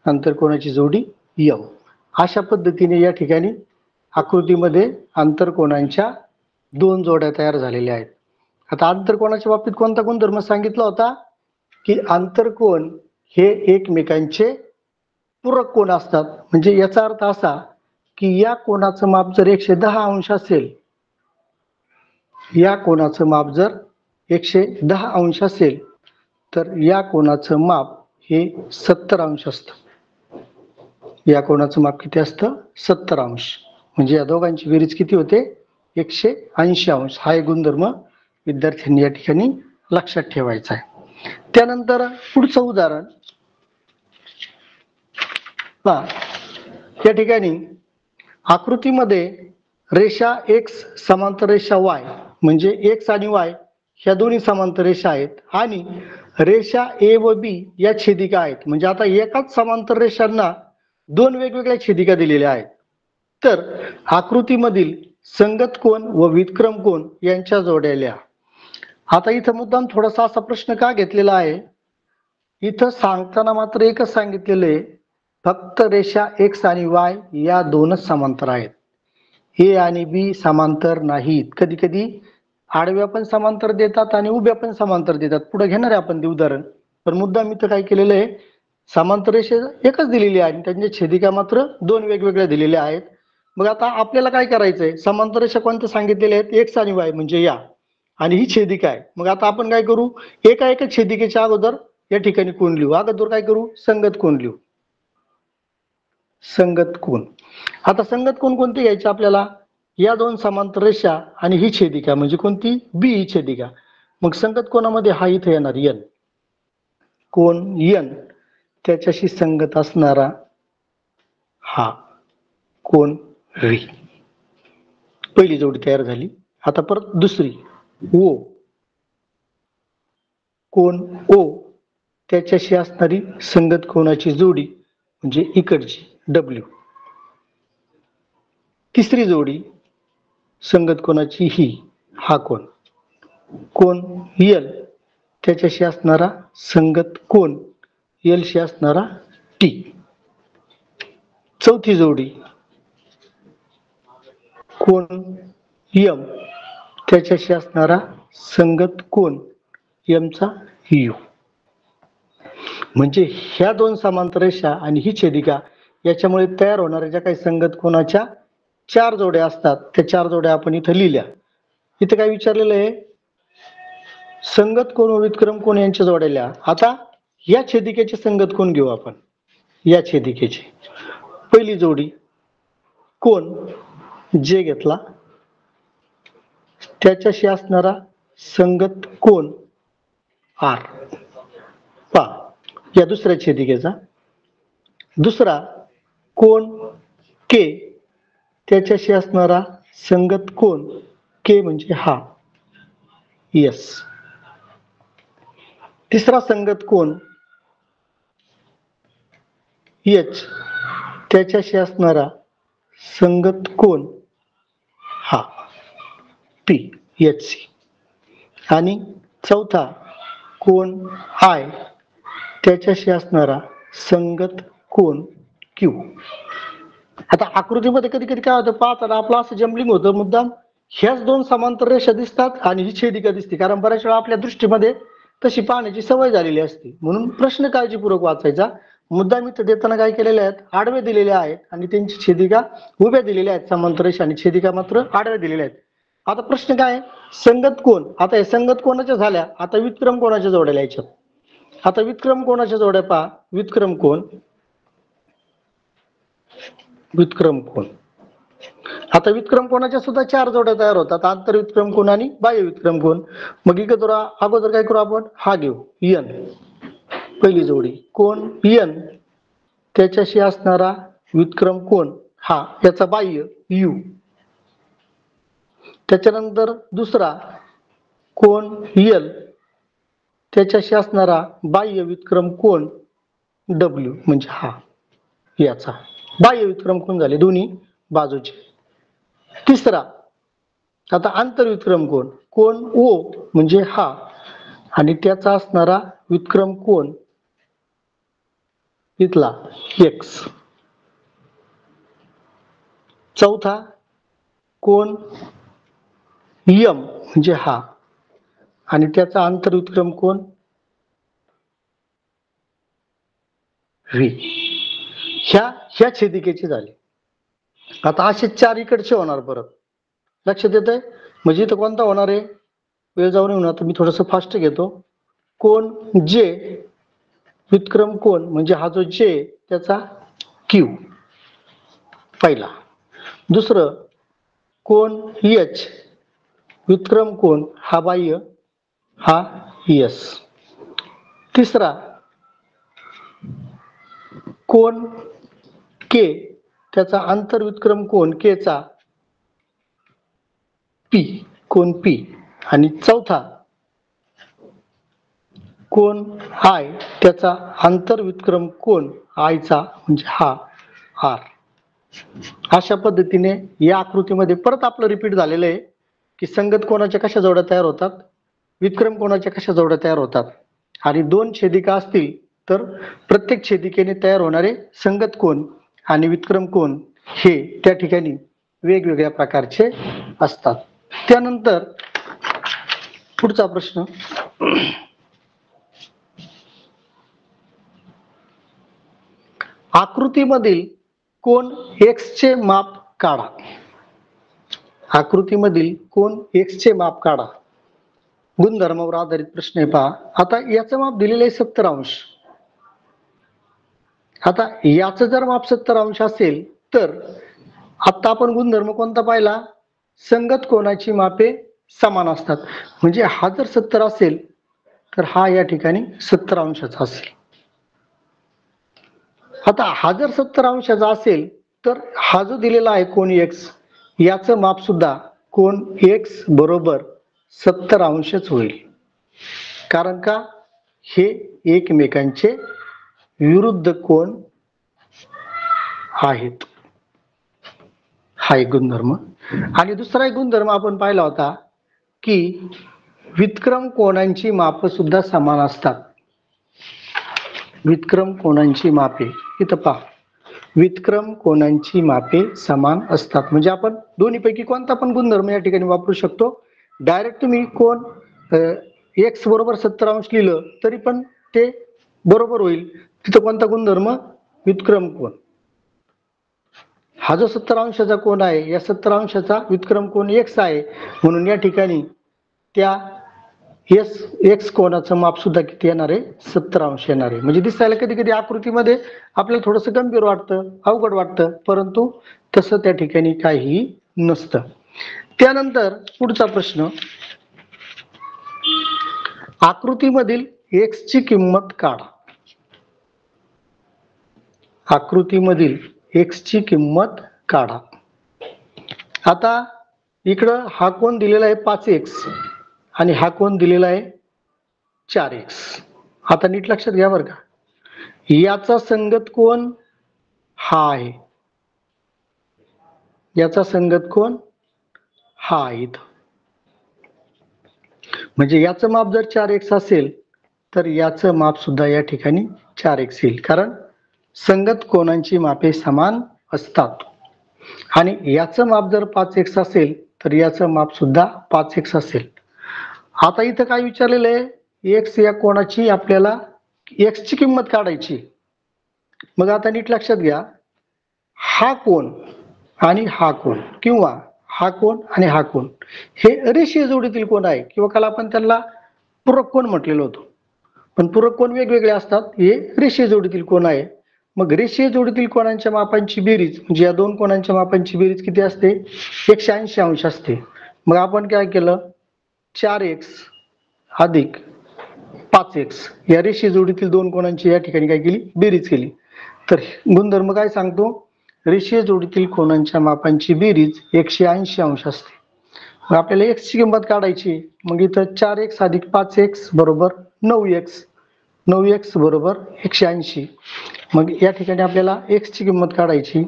आंतरकोनाची जोडी यम. अशा पद्धतीने या ठिकाणी आकृतीमध्ये आंतरकोनांच्या 2 जोड्या तयार झालेल्या आहेत. आता आंतरकोनाच्या बाबतीत कोणता गुणधर्म सांगितला होता, की आंतरकोन हे एकमेकांचे पूरक कोन असतात. म्हणजे याचा अर्थ असा की या कोनाचं माप जर 110 अंश असेल, या कोनाचं माप जर 110 अंश असेल तर या कोनाचं माप हे 70 अंश असतं. या कोनाचं माप किती असतं, 70 अंश. म्हणजे या दोघांची बेरीज किती होते, 180 अंश. हा एक गुणधर्म विद्यार्थ्यांनी या ठिकाणी लक्षात ठेवायचा आहे. त्यानंतर पुढचं उदाहरण पहा. या ठिकाणी आकृतीमध्ये रेषा एक्स समांतर रेषा वाय, म्हणजे एक्स आणि वाय ह्या दोन्ही समांतर रेषा आहेत आणि रेषा ए व बी या छेदिका आहेत. म्हणजे आता एकाच समांतर रेषांना 2 वेगवेगळ्या छेदिका दिलेल्या आहेत. तर आकृतीमधील संगत कोन व व्युत्क्रम कोन यांच्या जोड्या लिहा. आता इथं मुद्दाम थोडासा असा प्रश्न का घेतलेला आहे, इथं सांगताना मात्र एकच सांगितलेलं आहे, फक्त रेषा एक्स आणि वाय या दोनच समांतर आहेत, ए आणि बी समांतर नाहीत. कधी कधी आडव्या पण समांतर देतात आणि उभ्या पण समांतर देतात, पुढे घेणार आहे आपण ते उदाहरण. पण मुद्दाम इथं काय केलेलं आहे, समांतर रेषा एकच दिलेली आहे आणि त्यांच्या छेदिका मात्र 2 वेगवेगळ्या दिलेल्या आहेत. मग आता आपल्याला काय करायचंय, समांतर रेषा कोणत्या सांगितलेल्या आहेत, एक्स आणि वाय म्हणजे या, आणि ही छेदिका आहे. मग आता आपण काय करू, एका छेदिकेच्या अगोदर या ठिकाणी कोन लिहू. अगोदर काय करू, संगत कोन लिहू, संगत कोन. आता संगत कोन कोणती घ्यायची आपल्याला, या 2 समांतर रेषा आणि ही छेदिका म्हणजे कोणती, बी ही छेदिका. मग संगत कोनामध्ये हा इथे येणार एन, कोन एन त्याच्याशी संगत असणारा हा कोन व्ही. पहिली जोडी तयार झाली. आता परत दुसरी ओ, कोन ओ त्याच्याशी असणारी संगत कोनाची जोडी म्हणजे इकडची डब्ल्यू. तिसरी जोडी संगत कोनाची ही, हा कोन, कोन एल त्याच्याशी असणारा संगत कोन एल शी असणारा टी. चौथी जोडी कोन यम त्याच्याशी असणारा संगत कोन यमचा यू. म्हणजे ह्या दोन समांतर रेषा आणि ही छेदिका याच्यामुळे तयार होणाऱ्या ज्या काही संगत कोनाच्या 4 जोड्या असतात त्या 4 जोड्या आपण इथं लिहिल्या. इथं काय विचारलेलं आहे, संगत कोन व व्युत्क्रम कोन यांच्या जोड्या लिहा. आता या छेदिकेचे संगत कोन घेऊ आपण. या छेदिकेचे पहिली जोडी कोन जे घेतला त्याच्याशी असणारा संगत कोन आर. पहा या दुसऱ्या छेदिकेचा दुसरा कोन के त्याच्याशी असणारा संगत कोन के म्हणजे हा यस. तिसरा संगत कोन एच त्याच्याशी असणारा संगत कोन हा पी एच सी. आणि चौथा कोन आय त्याच्याशी असणारा संगत कोन क्यू. आता आकृतीमध्ये कधी कधी काय होतं पाहताना आपलं असं जम्बलिंग होतं, मुद्दाम ह्याच दोन समांतर रेषा दिसतात आणि ही छेदिका दिसते, कारण बऱ्याच वेळा आपल्या दृष्टीमध्ये तशी पाहण्याची सवय झालेली असते. म्हणून प्रश्न काळजीपूर्वक वाचायचा. मुद्दाम इथं देताना काय केलेले आहेत, आडवे दिलेले आहेत आणि त्यांची छेदिका उभ्या दिलेल्या आहेत समांतर रेषा आणि छेदिका मात्र आडव्या दिलेल्या आहेत. आता प्रश्न काय आहे, संगत कोन. आता हे संगत कोणाच्या झाल्या, आता व्युत्क्रम कोणाच्या जोड्या लिहायच्या. आता व्युत्क्रम कोणाच्या जोड्या पहा, व्युत्क्रम कोन व्युत्क्रम कोन. आता व्युत्क्रम कोनाच्या सुद्धा 4 जोड्या तयार होतात, आंतर व्युत्क्रम कोन आणि बाह्य व्युत्क्रम कोन. मग इकडे अगोदर काय करू आपण, हा घेऊ एन. पहिली जोडी कोन एन त्याच्याशी असणारा व्युत्क्रम कोन हा याचा बाह्य यू. त्याच्यानंतर दुसरा कोन एल त्याच्याशी असणारा बाह्य व्युत्क्रम कोन डब्ल्यू म्हणजे हा याचा. बाह्य व्युत्क्रम कोन झाले दोन्ही बाजूचे. तिसरा आता आंतर व्युत्क्रम कोन कोन ओ म्हणजे हा आणि त्याचा असणारा व्युत्क्रम कोन इथला एक्स. चौथा कोन यम म्हणजे हा आणि त्याचा आंतर व्युत्क्रम कोन व्ही. ह्या छेदिकेचे झाले. आता असे 4 इकडचे होणार परत. लक्षात येत आहे, म्हणजे इथं कोणता होणार आहे, वेळ जाऊन येऊन आता मी थोडस फास्ट घेतो. कोन जे व्युत्क्रम कोन म्हणजे हा जो जे त्याचा क्यू पहिला. दुसरं कोन एच व्युत्क्रम कोन हा बाह्य हा एस. तिसरा कोन के त्याचा आंतर व्युत्क्रम कोन के चा पी कोन पी. आणि चौथा कोन आय त्याचा आंतर व्युत्क्रम कोन आय चा म्हणजे हा आर. अशा पद्धतीने या आकृतीमध्ये परत आपलं रिपीट झालेलं आहे की संगत कोनाच्या कशा जोड्या तयार होतात, व्युत्क्रम कोनाच्या कशा जोड्या तयार होतात. आणि 2 छेदिका असतील तर प्रत्येक छेदिकेने तयार होणारे संगत कोन आणि व्युत्क्रम कोन हे त्या ठिकाणी वेगवेगळ्या प्रकारचे असतात. त्यानंतर पुढचा प्रश्न, आकृतीमधील कोन एक्स चे माप काढा. आकृतीमधील कोन एक्स चे माप काढा. गुणधर्मावर आधारित प्रश्न आहे पहा. आता याचं माप दिलेलं आहे 70 अंश. आता याचं जर माप 70 अंश असेल तर आता आपण गुणधर्म कोणता पाहिला, संगत कोनाची मापे समान असतात. म्हणजे हा जर 70 असेल तर हा या ठिकाणी 70 अंशाचा असेल. आता हा जर 70 अंशाचा असेल तर हा जो दिलेला आहे कोन एक्स याचं माप सुद्धा कोन एक्स बरोबर 70 अंशच होईल. कारण का, हे एकमेकांचे विरुद्ध कोन आहेत. हा एक गुणधर्म. आणि दुसरा एक गुणधर्म आपण पाहिला होता की व्युत्क्रम कोनांची माप सुद्धा समान असतात. व्युत्क्रम कोनांची मापे इथं पहा, व्युत्क्रम कोनांची मापे समान असतात. म्हणजे आपण दोन्हीपैकी कोणता पण गुणधर्म या ठिकाणी वापरू शकतो. डायरेक्ट तुम्ही कोण x बरोबर 70 अंश लिहिलं तरी पण ते बरोबर होईल. तिथं कोणता गुणधर्म? व्युत्क्रम कोन. हा जो 70 अंशाचा कोन आहे, या 70 अंशाचा व्युत्क्रम कोन x आहे, म्हणून या ठिकाणी त्या एक्स कोनाचं माप सुद्धा किती येणार आहे? 70 अंश येणार आहे. म्हणजे दिसायला कधी कधी आकृतीमध्ये आपल्याला थोडंसं गंभीर वाटतं, अवघड वाटतं, परंतु तसं त्या ठिकाणी काहीही नसतं. त्यानंतर पुढचा प्रश्न, आकृतीमधील x ची किंमत काढा. आकृतीमधील x ची किंमत काढा. आता इकडं हा कोन दिलेला आहे 5x आणि हा कोन दिलेला आहे 4x. आता नीट लक्षात घ्या बरं का, याचा संगत कोन हा आहे, याचा संगत कोन हा आहे. म्हणजे याचं माप जर 4x असेल तर याचं माप सुद्धा या ठिकाणी 4x येईल, कारण संगत कोनांची मापे समान असतात. आणि याचं माप जर 5x असेल तर याचं माप सुद्धा 5x असेल. आता इथं काय विचारलेलं आहे? x या कोनाची आपल्याला x ची किंमत काढायची. मग आता नीट लक्षात घ्या, हा कोन आणि हा कोन किंवा हा कोन आणि हा कोन हे रेषीय जोडीतील कोन आहे, किंवा काल आपण त्यांना पूरक कोन म्हटलेलं होतं. पण पूरक कोन वेगवेगळे असतात, हे रेषीय जोडीतील कोन आहे. मग रेषीय जोडीतील कोनांच्या मापांची बेरीज म्हणजे या दोन कोनांच्या मापांची बेरीज किती असते? 180 अंश असते. मग आपण काय केलं, 4x अधिक 5x या रेषीय जोडीतील दोन कोनांची या ठिकाणी काय केली? बेरीज केली. तर गुणधर्म काय सांगतो? रेषीय जोडीतील कोनांच्या मापांची बेरीज 180 अंश असते. मग आपल्याला x ची किंमत काढायची. मग इथं 4x अधिक 5x बरोबर 9x, 9x बरोबर 180. मग या ठिकाणी आपल्याला x ची किंमत काढायची.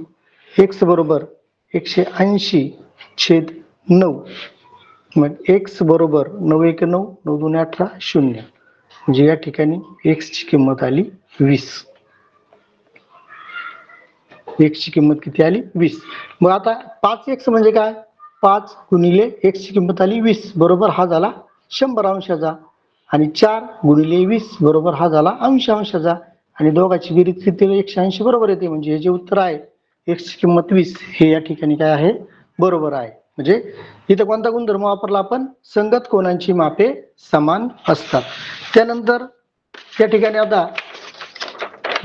x बरोबर 180 छेद 9. मग x बरोबर 9 1 9, 9 2 18 0. म्हणजे या ठिकाणी x ची किंमत आली 20. x ची किंमत किती आली? 20. मग आता 5x म्हणजे काय? 5 गुणिले x ची किंमत आली 20 बरोबर हा झाला 100 अंशाचा, आणि 4 गुणिले 20 बरोबर हा झाला 80 अंशाचा, आणि दोघांची बेरीज किती? 180 बरोबर येते. म्हणजे हे जे उत्तर आहे x ची किंमत 20 हे या ठिकाणी काय आहे? बरोबर आहे. म्हणजे इथं कोणता गुणधर्म वापरला आपण? संगत कोनांची मापे समान असतात. त्यानंतर या ठिकाणी आता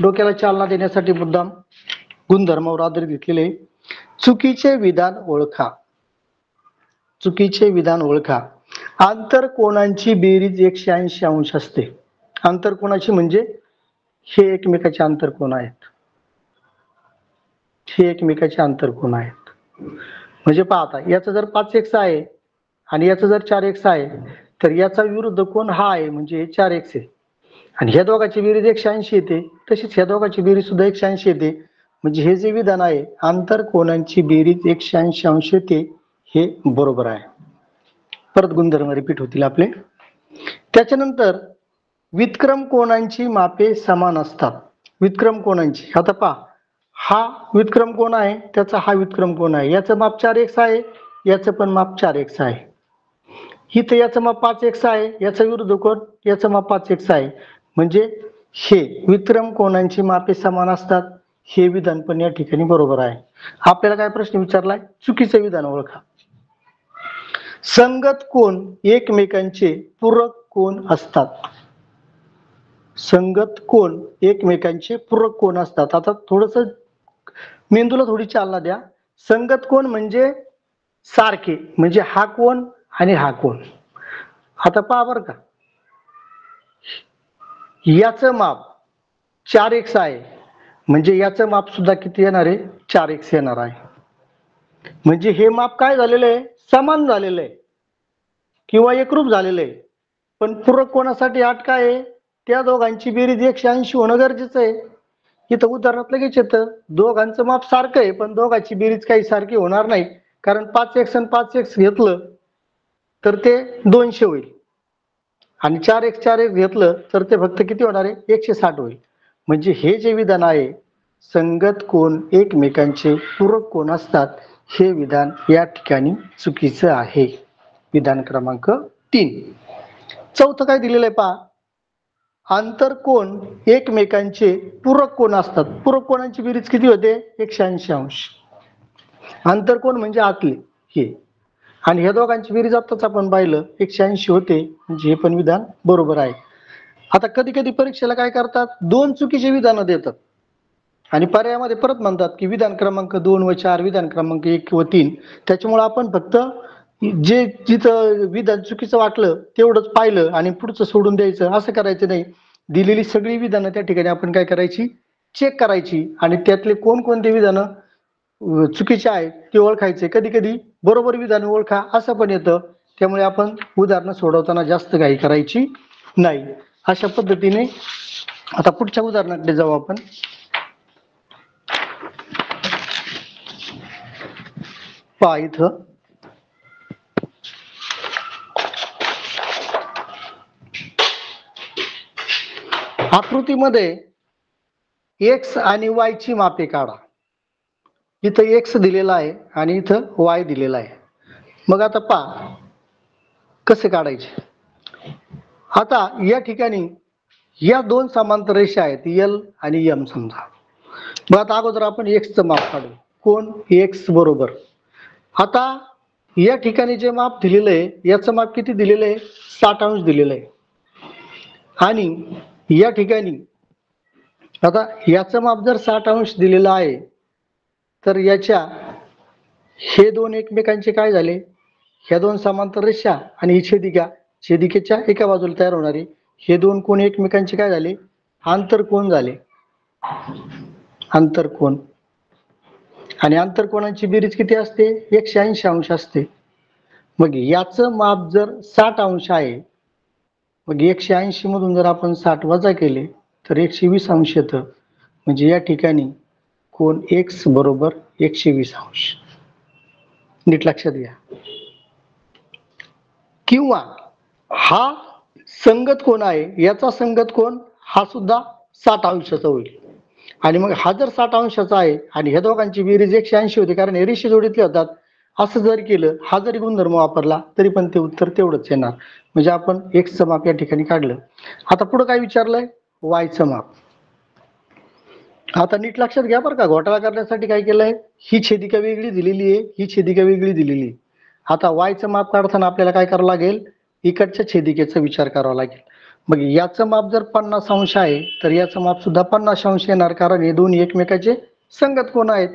डोक्याला चालना देण्यासाठी मुद्दाम गुणधर्मावर आधारित घेतलेले चुकीचे विधान ओळखा. चुकीचे विधान ओळखा. आंतरकोनांची बेरीज 180 अंश असते. आंतरकोनाची म्हणजे हे एकमेकाचे आंतरकोन आहेत, हे एकमेकाचे आंतरकोन आहेत. म्हणजे पाहता, याचा जर 5x आहे आणि याचा जर 4x आहे तर याचा विरुद्ध कोन हा आहे, म्हणजे 4x आहे, आणि ह्या दोघांची बेरीज 180 येते. तशीच ह्या दोघांची बेरीज सुद्धा 180 येते. म्हणजे हे जे विधान आहे आंतरकोनांची बेरीज 180 अंश येते, हे बरोबर आहे. परत गुणधर्म रिपीट होतील आपले. त्याच्यानंतर व्युत्क्रम कोनांची मापे समान असतात. व्युत्क्रम कोनांची, आता पहा, हा व्युत्क्रम कोन आहे, त्याचा हा व्युत्क्रम कोन आहे. याचं माप 4x आहे, याचं पण माप 4x आहे. इथं याचं माप 5x आहे, याचा विरुद्ध कोन, याचं माप 5x आहे. म्हणजे हे व्युत्क्रम कोनांची मापे समान असतात, हे विधान पण या ठिकाणी बरोबर आहे. आपल्याला काय प्रश्न विचारलाय? चुकीचं विधान ओळखा. संगत कोन एकमेकांचे पूरक कोन असतात. संगत कोन एकमेकांचे पूरक कोन असतात. आता थोडस मेंदूला थोडी चालना द्या. संगत कोन म्हणजे सारखे, म्हणजे हा कोन आणि हा कोन. आता पहा बरं का, याचं माप 4x आहे, म्हणजे याचं माप सुद्धा किती येणार आहे? 4x येणार आहे. म्हणजे हे माप काय झालेलं आहे? समान झालेलं आहे किंवा एकरूप झालेलं आहे. पण पूरक कोणासाठी अट काय आहे? त्या दोघांची बेरीज 180 होणं गरजेचं आहे. इथं उदाहरणात लगेच येतं, दोघांचं माप सारखं आहे पण दोघांची बेरीज काही सारखी होणार नाही, कारण 5x आणि 5x घेतलं तर ते 200 होईल. आणि 4x घेतलं तर ते फक्त किती होणार आहे 160 होईल. म्हणजे हे जे विधान आहे संगत कोण एकमेकांचे पूरक कोण असतात हे विधान या ठिकाणी चुकीचं आहे. विधान क्रमांक 3. चौथं काय दिलेलं आहे पहा, आंतरकोन एकमेकांचे पूरक कोण असतात. पूरक कोणांची बेरीज किती होते 180 अंश. आंतरकोन म्हणजे आतले हे, आणि ह्या दोघांची बेरीज आताच आपण पाहिलं 180 होते, म्हणजे हे पण विधान बरोबर आहे. आता कधी कधी परीक्षेला काय करतात, दोन चुकीचे विधानं देतात आणि पर्यायामध्ये परत म्हणतात की विधान क्रमांक 2 व 4, विधान क्रमांक 1 व 3. त्याच्यामुळे आपण फक्त जे जिथं विधान चुकीचं वाटलं तेवढंच पाहिलं आणि पुढचं सोडून द्यायचं, असं करायचं नाही. दिलेली सगळी विधानं त्या ठिकाणी आपण काय करायची, चेक करायची आणि त्यातले कोणकोणते विधानं चुकीचे आहेत ते ओळखायचे. कधी कधी बरोबर विधान ओळखा असं पण येतं. त्यामुळे आपण उदाहरणं सोडवताना जास्त घाई करायची नाही. अशा पद्धतीने आता पुढच्या उदाहरणाकडे जाऊ आपण. पहा इथं आकृतीमध्ये x आणि y ची मापे काढा. इथं x दिलेला आहे आणि इथं y दिलेला आहे. मग आता पहा कसे काढायचे. आता या ठिकाणी या दोन समांतर रेषा आहेत L आणि M समजा. मग आता अगोदर आपण x चं माप काढू. कोण x बरोबर, आता या ठिकाणी जे माप दिलेलं आहे याचं माप किती दिलेलं आहे 60 अंश दिलेलं आहे. आणि या ठिकाणी आता याचं माप जर 60 अंश दिलेलं आहे तर याच्या हे दोन एकमेकांचे काय झाले, ह्या दोन समांतर रेषा आणि ही छेदिका, छेदिकेच्या एका बाजूला तयार होणारे हे दोन कोण एकमेकांचे काय झाले, आंतरकोन झाले. आंतरकोन, आणि आंतरकोनांची बेरीज किती असते 180 अंश असते. मग याचं माप जर 60 अंश आहे, मग 180 मधून जर आपण 60 वजा केले तर 120 अंश येतं. म्हणजे या ठिकाणी कोण x बरोबर 120 अंश. नीट लक्षात घ्या. किंवा हा संगत कोण आहे याचा संगत कोण हा सुद्धा 60 अंशाचा होईल. आणि मग हा जर 60 अंशाचा आहे आणि ह्या दोघांची बेरीज 180 होते कारण हे रेषे जोडीतले होतात, असं जर केलं, हा जरी गुणधर्म वापरला तरी पण ते उत्तर तेवढंच येणार. म्हणजे आपण x चं माप या ठिकाणी काढलं. आता पुढे काय विचारलंय y चं माप. आता नीट लक्षात घ्या बरं का, घोटाळा करण्यासाठी काय केलंय, ही छेदिका वेगळी दिलेली आहे, ही छेदिका वेगळी दिलेली आहे. आता y चं माप काढताना आपल्याला काय करावं लागेल, इकडच्या छेदिकेचा विचार करावा लागेल. मग याचं माप जर 50 अंश आहे तर याचं माप सुद्धा 50 अंश येणार, कारण हे दोन्ही एकमेकाचे संगत कोण आहेत.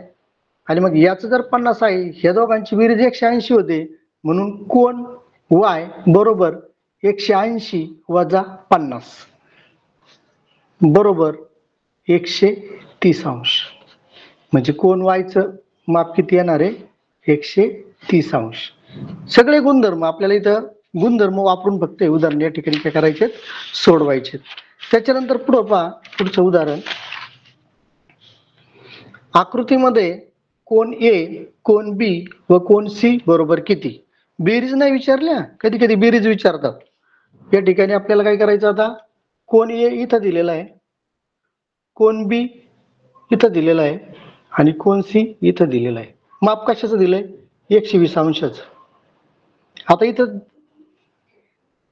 आणि मग याचं जर 50 आहे, ह्या दोघांची बेरीज 180 होते, म्हणून कोण y बरोबर 180 वजा 50 बरोबर 130 अंश. म्हणजे कोण y चं माप किती येणार आहे 130 अंश. सगळे गुणधर्म आपल्याला इथं गुणधर्म वापरून फक्त उदाहरण या ठिकाणी काय करायचे, सोडवायचे. त्याच्यानंतर पुढं पहा, पुढचं उदाहरण. आकृतीमध्ये कोण A, कोण B व कोण C बरोबर किती. बेरीज नाही विचारल्या, कधी कधी बेरीज विचारतात. या ठिकाणी आपल्याला काय करायचं, आता कोण A इथं दिलेला आहे, कोण B इथं दिलेला आहे आणि कोण C इथं दिलेला आहे. माप कशाचं दिलंय 120 अंशाचं. आता इथं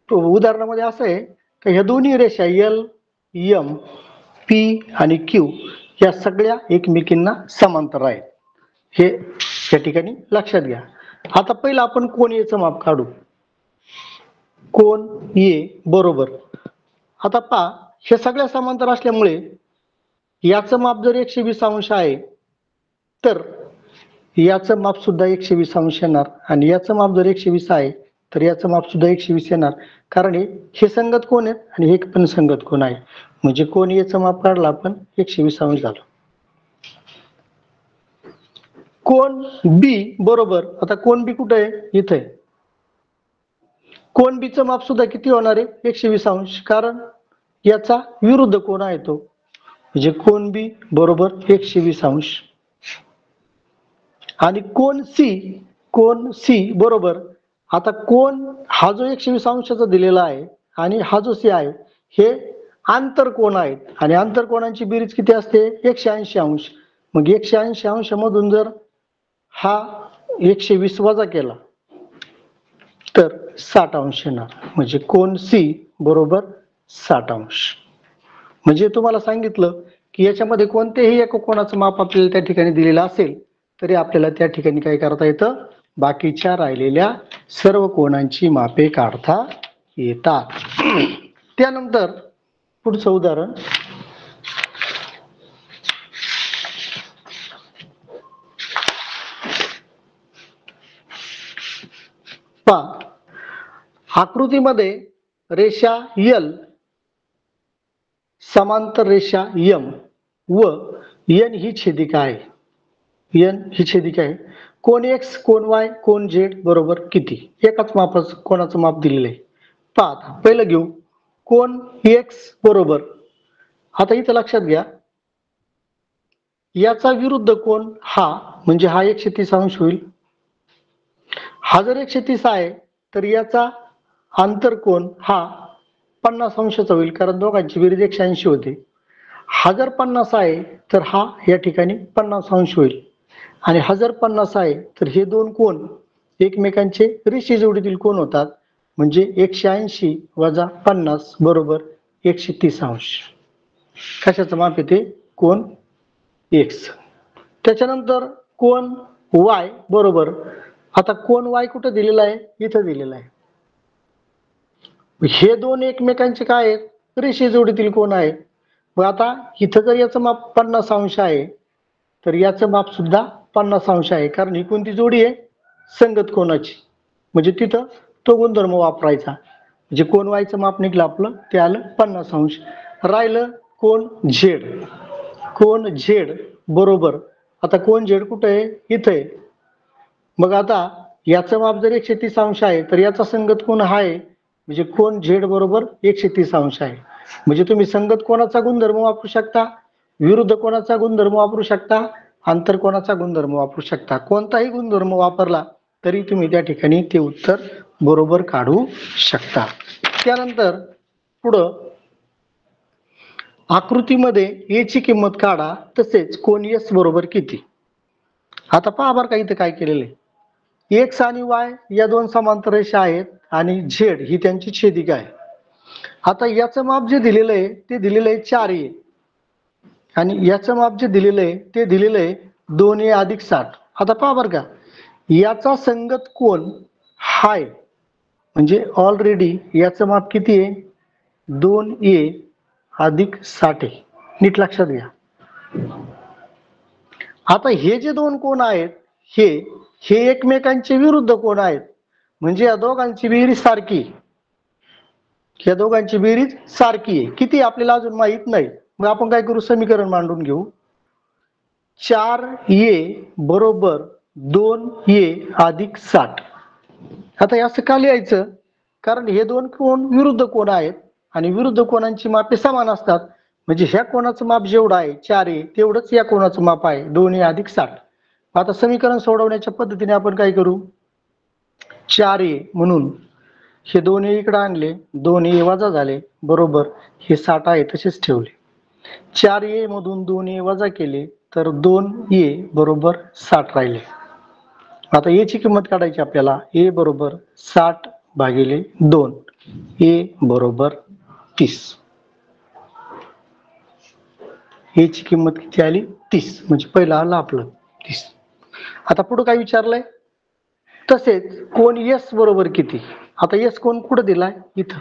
उदाहरणामध्ये असं आहे की ह्या दोन्ही रेषा L, M, P आणि Q या सगळ्या एकमेकींना समांतर आहेत, हे या ठिकाणी लक्षात घ्या. आता पहिलं आपण कोण A चं माप काढू. कोण A बरोबर, आता पहा हे सगळ्या समांतर असल्यामुळे याचं माप जर 120 अंश आहे तर याचं माप सुद्धा 120 अंश येणार, आणि याचं माप जर 120 आहे तर याचं माप सुद्धा 120 येणार, कारण हे संगत कोण आहेत आणि हे पण संगत कोण आहे. म्हणजे कोण याचं माप काढलं आपण 120 अंश झालं. कोण B बरोबर, आता कोण B कुठे आहे इथे आहे. कोण B चं माप सुद्धा किती होणार आहे 120 अंश, कारण याचा विरुद्ध कोण आहे तो. म्हणजे कोण B बरोबर 120 अंश. आणि कोण C बरोबर, आता कोण हा जो 120 अंशाचा दिलेला आहे आणि हा जो सी आहे हे आंतरकोन आहेत आणि आंतरकोनांची बेरीज किती असते 180 अंश. मग 180 अंशामधून जर हा 120 वजा केला तर 60 अंश येणार. म्हणजे कोन सी बरोबर 60 अंश. म्हणजे तुम्हाला सांगितलं की याच्यामध्ये कोणतेही एका कोनाचं माप आपल्याला त्या ठिकाणी दिलेलं असेल तरी आपल्याला त्या ठिकाणी काय करता येतं, बाकीच्या राहिलेल्या सर्व कोनांची मापे काढता येतात. त्यानंतर पुढचं उदाहरण, पहा आकृतीमध्ये रेषा L समांतर रेषा M व N ही छेदिका आहे. N ही छेदिका आहे. कोन X, कोन Y, कोन Z बरोबर किती? एकाच मापाचं कोणाचं माप दिलेलं आहे. पहा पहिलं घेऊ कोन X बरोबर, आता इथं लक्षात घ्या याचा विरुद्ध कोन हा म्हणजे हा 130 अंश होईल. हा जर 130 आहे तर याचा आंतरकोन हा 50 अंशाचा होईल कारण दोघांची बेरीज 180 होते. हा जर 50 आहे तर हा या ठिकाणी 50 अंश होईल आणि हा जर 50 आहे तर हे दोन कोन एकमेकांचे रेषे जोडीतील कोन होतात. म्हणजे 180 वजा 50 बरोबर 130 अंश. कशाचं माप येते? कोन X. त्याच्यानंतर कोन Y बरोबर, आता कोन Y कुठं दिलेला आहे? इथं दिलेला आहे. हे दोन एकमेकांचे काय आहेत? रेषे जोडीतील कोन आहेत. मग आता इथं जर याचं माप 50 अंश आहे तर याचं माप सुद्धा 50 अंश आहे कारण ही कोणती जोडी आहे? संगत कोनाची. म्हणजे तिथं तो गुणधर्म वापरायचा. म्हणजे कोन वायचं माप निघलं आपलं ते आलं 50 अंश. राहिलं कोन Z. कोन Z बरोबर, आता कोन Z कुठं आहे? इथं आहे. मग आता याचं माप जर 130 अंश आहे तर याचा संगत कोन हा आहे म्हणजे कोन Z बरोबर 130 अंश आहे. म्हणजे तुम्ही संगत कोनाचा गुणधर्म वापरू शकता, विरुद्ध कोनाचा गुणधर्म वापरू शकता, आंतरकोनाचा गुणधर्म वापरू शकता. कोणताही गुणधर्म वापरला तरी तुम्ही त्या ठिकाणी ते उत्तर बरोबर काढू शकता. त्यानंतर पुढं आकृतीमध्ये A ची किंमत काढा तसेच कोन S बरोबर किती? आता पहा बरं का इथं काय केलेलं आहे. X आणि Y या दोन समांतर रेषा आहेत आणि Z ही त्यांची छेदिका आहे. आता याचं माप जे दिलेलं आहे ते दिलेलं आहे 4A आणि याचं माप जे दिलेलं आहे ते दिलेलं आहे 2A अधिक 60. आता पहा बरं का याचा संगत कोन हा आहे म्हणजे ऑलरेडी याचं माप किती आहे? 2A अधिक 60 आहे. नीट लक्षात घ्या. आता हे जे दोन कोन आहेत हे एकमेकांचे विरुद्ध कोन आहेत म्हणजे या दोघांची बेरीज सारखी, या दोघांची बेरीज सारखी आहे. किती आपल्याला अजून माहित नाही. मग आपण काय करू, समीकरण मांडून घेऊ. 4A बरोबर 2A अधिक 60. आता हे असं का लिहायचं? कारण हे दोन कोन विरुद्ध कोन आहेत आणि विरुद्ध कोनांची मापे समान असतात. म्हणजे ह्या कोणाचं माप जेवढं आहे 4A तेवढंच या कोणाचं माप आहे 2A अधिक 60. आता समीकरण सोडवण्याच्या पद्धतीने आपण काय करू, 4A म्हणून हे 2A इकडे आणले, 2A वजा झाले बरोबर हे 60 आहे तसेच ठेवले. 4A मधून 2A वजा केले तर 2A बरोबर 60 राहिले. आता A ची किंमत काढायची आपल्याला. A बरोबर 60 भागिले 2. A बरोबर 30. A ची किंमत किती आली? 30. म्हणजे पहिला आला आपलं 30. आता पुढे काय विचारलंय? तसेच कोन S बरोबर किती? आता S कोन कुठे दिलाय? इथं.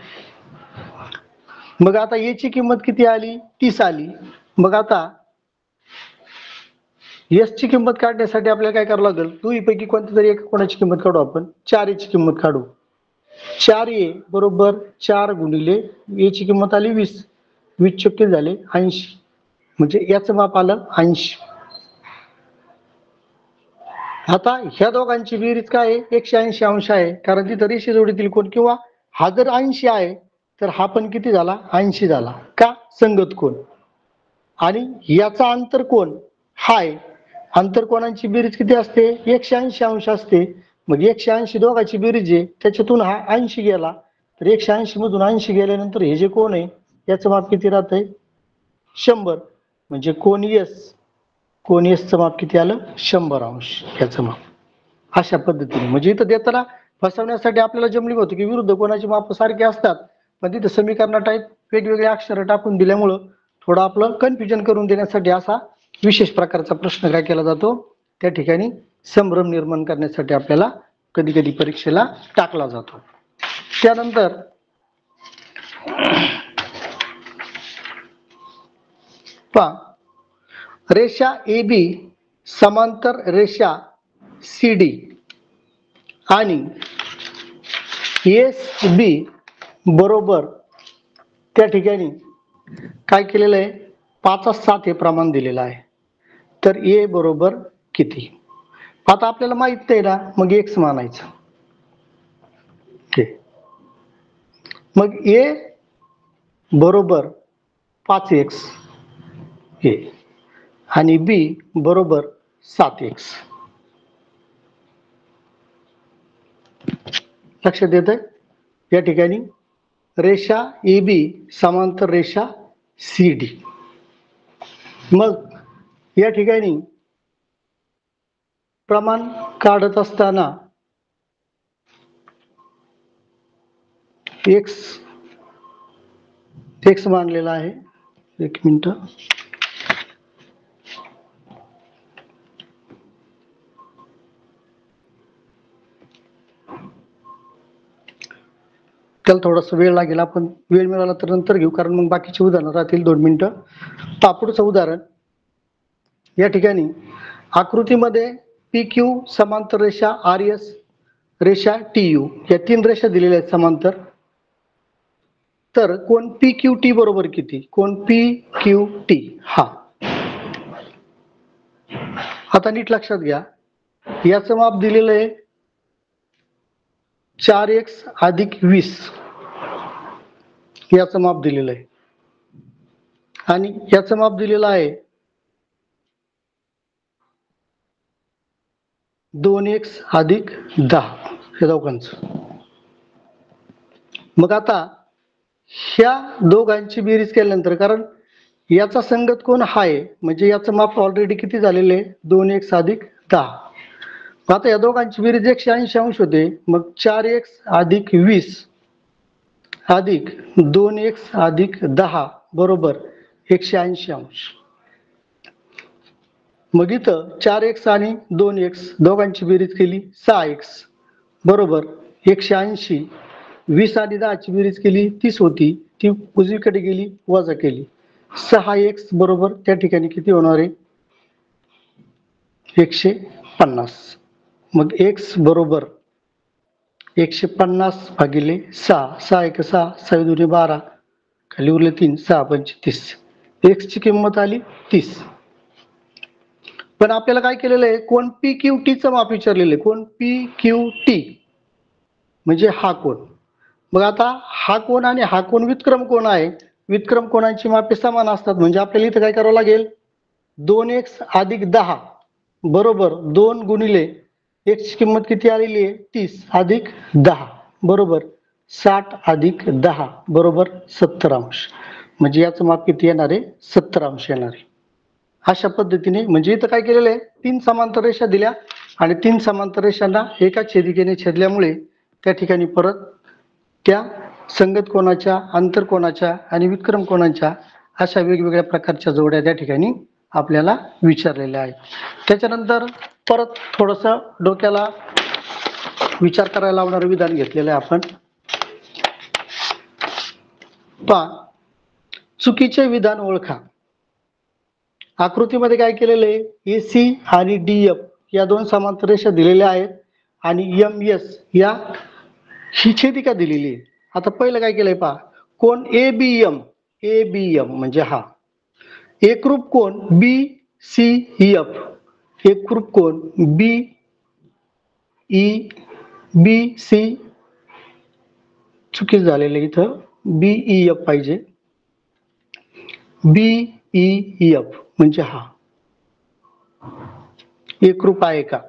मग आता A ची किंमत किती आली? 30 आली. मग आता S ची किंमत काढण्यासाठी आपल्याला काय करावं लागेल? दोन्हीपैकी कोणती तरी एक कोणाची किंमत काढू आपण. 4A ची किंमत काढू. 4A बरोबर 4 गुणिले A ची किंमत आली 20. 20 चक्के झाले 80. म्हणजे याचं माप आलं 80. आता ह्या दोघांची बेरीज काय आहे? 180 अंश आहे कारण तिथं रेषे जोडीतील कोन किंवा हा जर 80 आहे तर हा पण किती झाला? 80 झाला. का? संगत कोन. आणि याचा आंतरकोन हा आहे. आंतरकोनांची बेरीज किती असते? 180 अंश असते. मग 180 दोघांची बेरीज आहे त्याच्यातून हा 80 गेला तर 180 मधून 80 गेल्यानंतर हे जे कोण आहे याचं माप किती राहतंय 100. म्हणजे कोण एसचं माप किती आलं 100 अंश याचं माप. अशा पद्धतीने म्हणजे इथं देताना फसवण्यासाठी आपल्याला जमली होती की विरुद्ध कोणाची माप सारखी असतात, पण तिथं समीकरणा टाईप वेगवेगळे अक्षर टाकून दिल्यामुळं थोडं आपलं कन्फ्युजन करून देण्यासाठी असा विशेष प्रकारचा प्रश्न काय केला जातो, त्या ठिकाणी संभ्रम निर्माण करण्यासाठी आपल्याला कधी कधी परीक्षेला टाकला जातो. त्यानंतर पहा, रेषा AB समांतर रेषा CD आणि SB बरोबर त्या ठिकाणी काय केलेलं आहे 5:7 हे प्रमाण दिलेलं आहे. तर A बरोबर किती? आता आपल्याला माहित नाही ना, मग x मानायचं. मग A बरोबर 5x हे आणि B बरोबर 7x. लक्षात येतंय? या ठिकाणी रेषा AB समांतर रेषा CD. मग या ठिकाणी प्रमाण काढत असताना x मानलेला आहे. एक मिनिट. त्याला थोडासा वेळ लागेल, आपण वेळ मिळाला तर नंतर घेऊ, कारण मग बाकीची उदाहरणं राहतील 2 मिनिटं. पुढचं उदाहरण या ठिकाणी आकृतीमध्ये PQ समांतर रेषा RS रेषा TU या 3 रेषा दिलेल्या आहेत समांतर. तर कोण PQT बरोबर किती? कोण PQT हा. आता नीट लक्षात घ्या, याचं माप दिलेलं आहे 4x अधिक 20 याचं माप दिलेलं आहे आणि याचं माप दिलेलं आहे 2x अधिक 10 हे दोघांचं. मग आता ह्या दोघांची बेरीज केल्यानंतर, कारण याचा संगत कोण हा आहे, म्हणजे याचं माप ऑलरेडी किती झालेलं आहे 2x अधिक 10. आता या दोघांची बेरीज 180 अंश होते. मग 4x अधिक 20 अधिक 2x अधिक 10 बरोबर 180 अंश. मग इथं 4x आणि 2x दोघांची बेरीज केली 6x बरोबर 180. 20 आणि 10 ची बेरीज केली 30 होती, ती उजवीकडे गेली वजा केली. 6x बरोबर त्या ठिकाणी किती होणार आहे 150. मग x बरोबर 150 भागिले 6. 6 1 6, 6 2 12, खाली उरले 3, 6 5 30. x ची किंमत आली 30. पण आपल्याला काय केलेलं आहे, कोण PQT चं माप विचारलेलं आहे. कोण PQT म्हणजे हा कोण. मग आता हा कोण आणि हा कोण व्युत्क्रम कोण आहे. व्युत्क्रम कोणांची मापे समान असतात, म्हणजे आपल्याला इथं काय करावं लागेल 2x अधिक 10 बरोबर 2 गुणिले x ची किंमत किती आलेली आहे 30 अधिक 10 बरोबर 60 अधिक 10 बरोबर 70 अंश. म्हणजे याचं माप किती येणार आहे 70 अंश येणार आहे. अशा पद्धतीने म्हणजे इथं काय केलेलं आहे 3 समांतर रेषा दिल्या आणि 3 समांतर रेषांना एका छेदिकेने छेदल्यामुळे त्या ठिकाणी परत त्या संगत कोणाच्या, आंतर कोणाच्या आणि विक्रम कोणाच्या अशा वेगवेगळ्या प्रकारच्या जोड्या त्या ठिकाणी आपल्याला विचारलेल्या आहेत. त्याच्यानंतर परत थोडंसं डोक्याला विचार करायला लावणारं विधान घेतलेलं आहे आपण. पहा, चुकीचे विधान ओळखा. आकृतीमध्ये काय केलेलं आहे AC आणि DF या 2 समांतर रेषा दिलेल्या आहेत आणि MS या ही छेदिका दिलेली आहे. आता पहिलं काय केलंय पहा, कोण ABM म्हणजे हा. एकरूप कोण BCEF, एकरूप कोण BC चुकीच झालेलं इथं BEF पाहिजे. BEF म्हणजे हा एकरूप आहे का.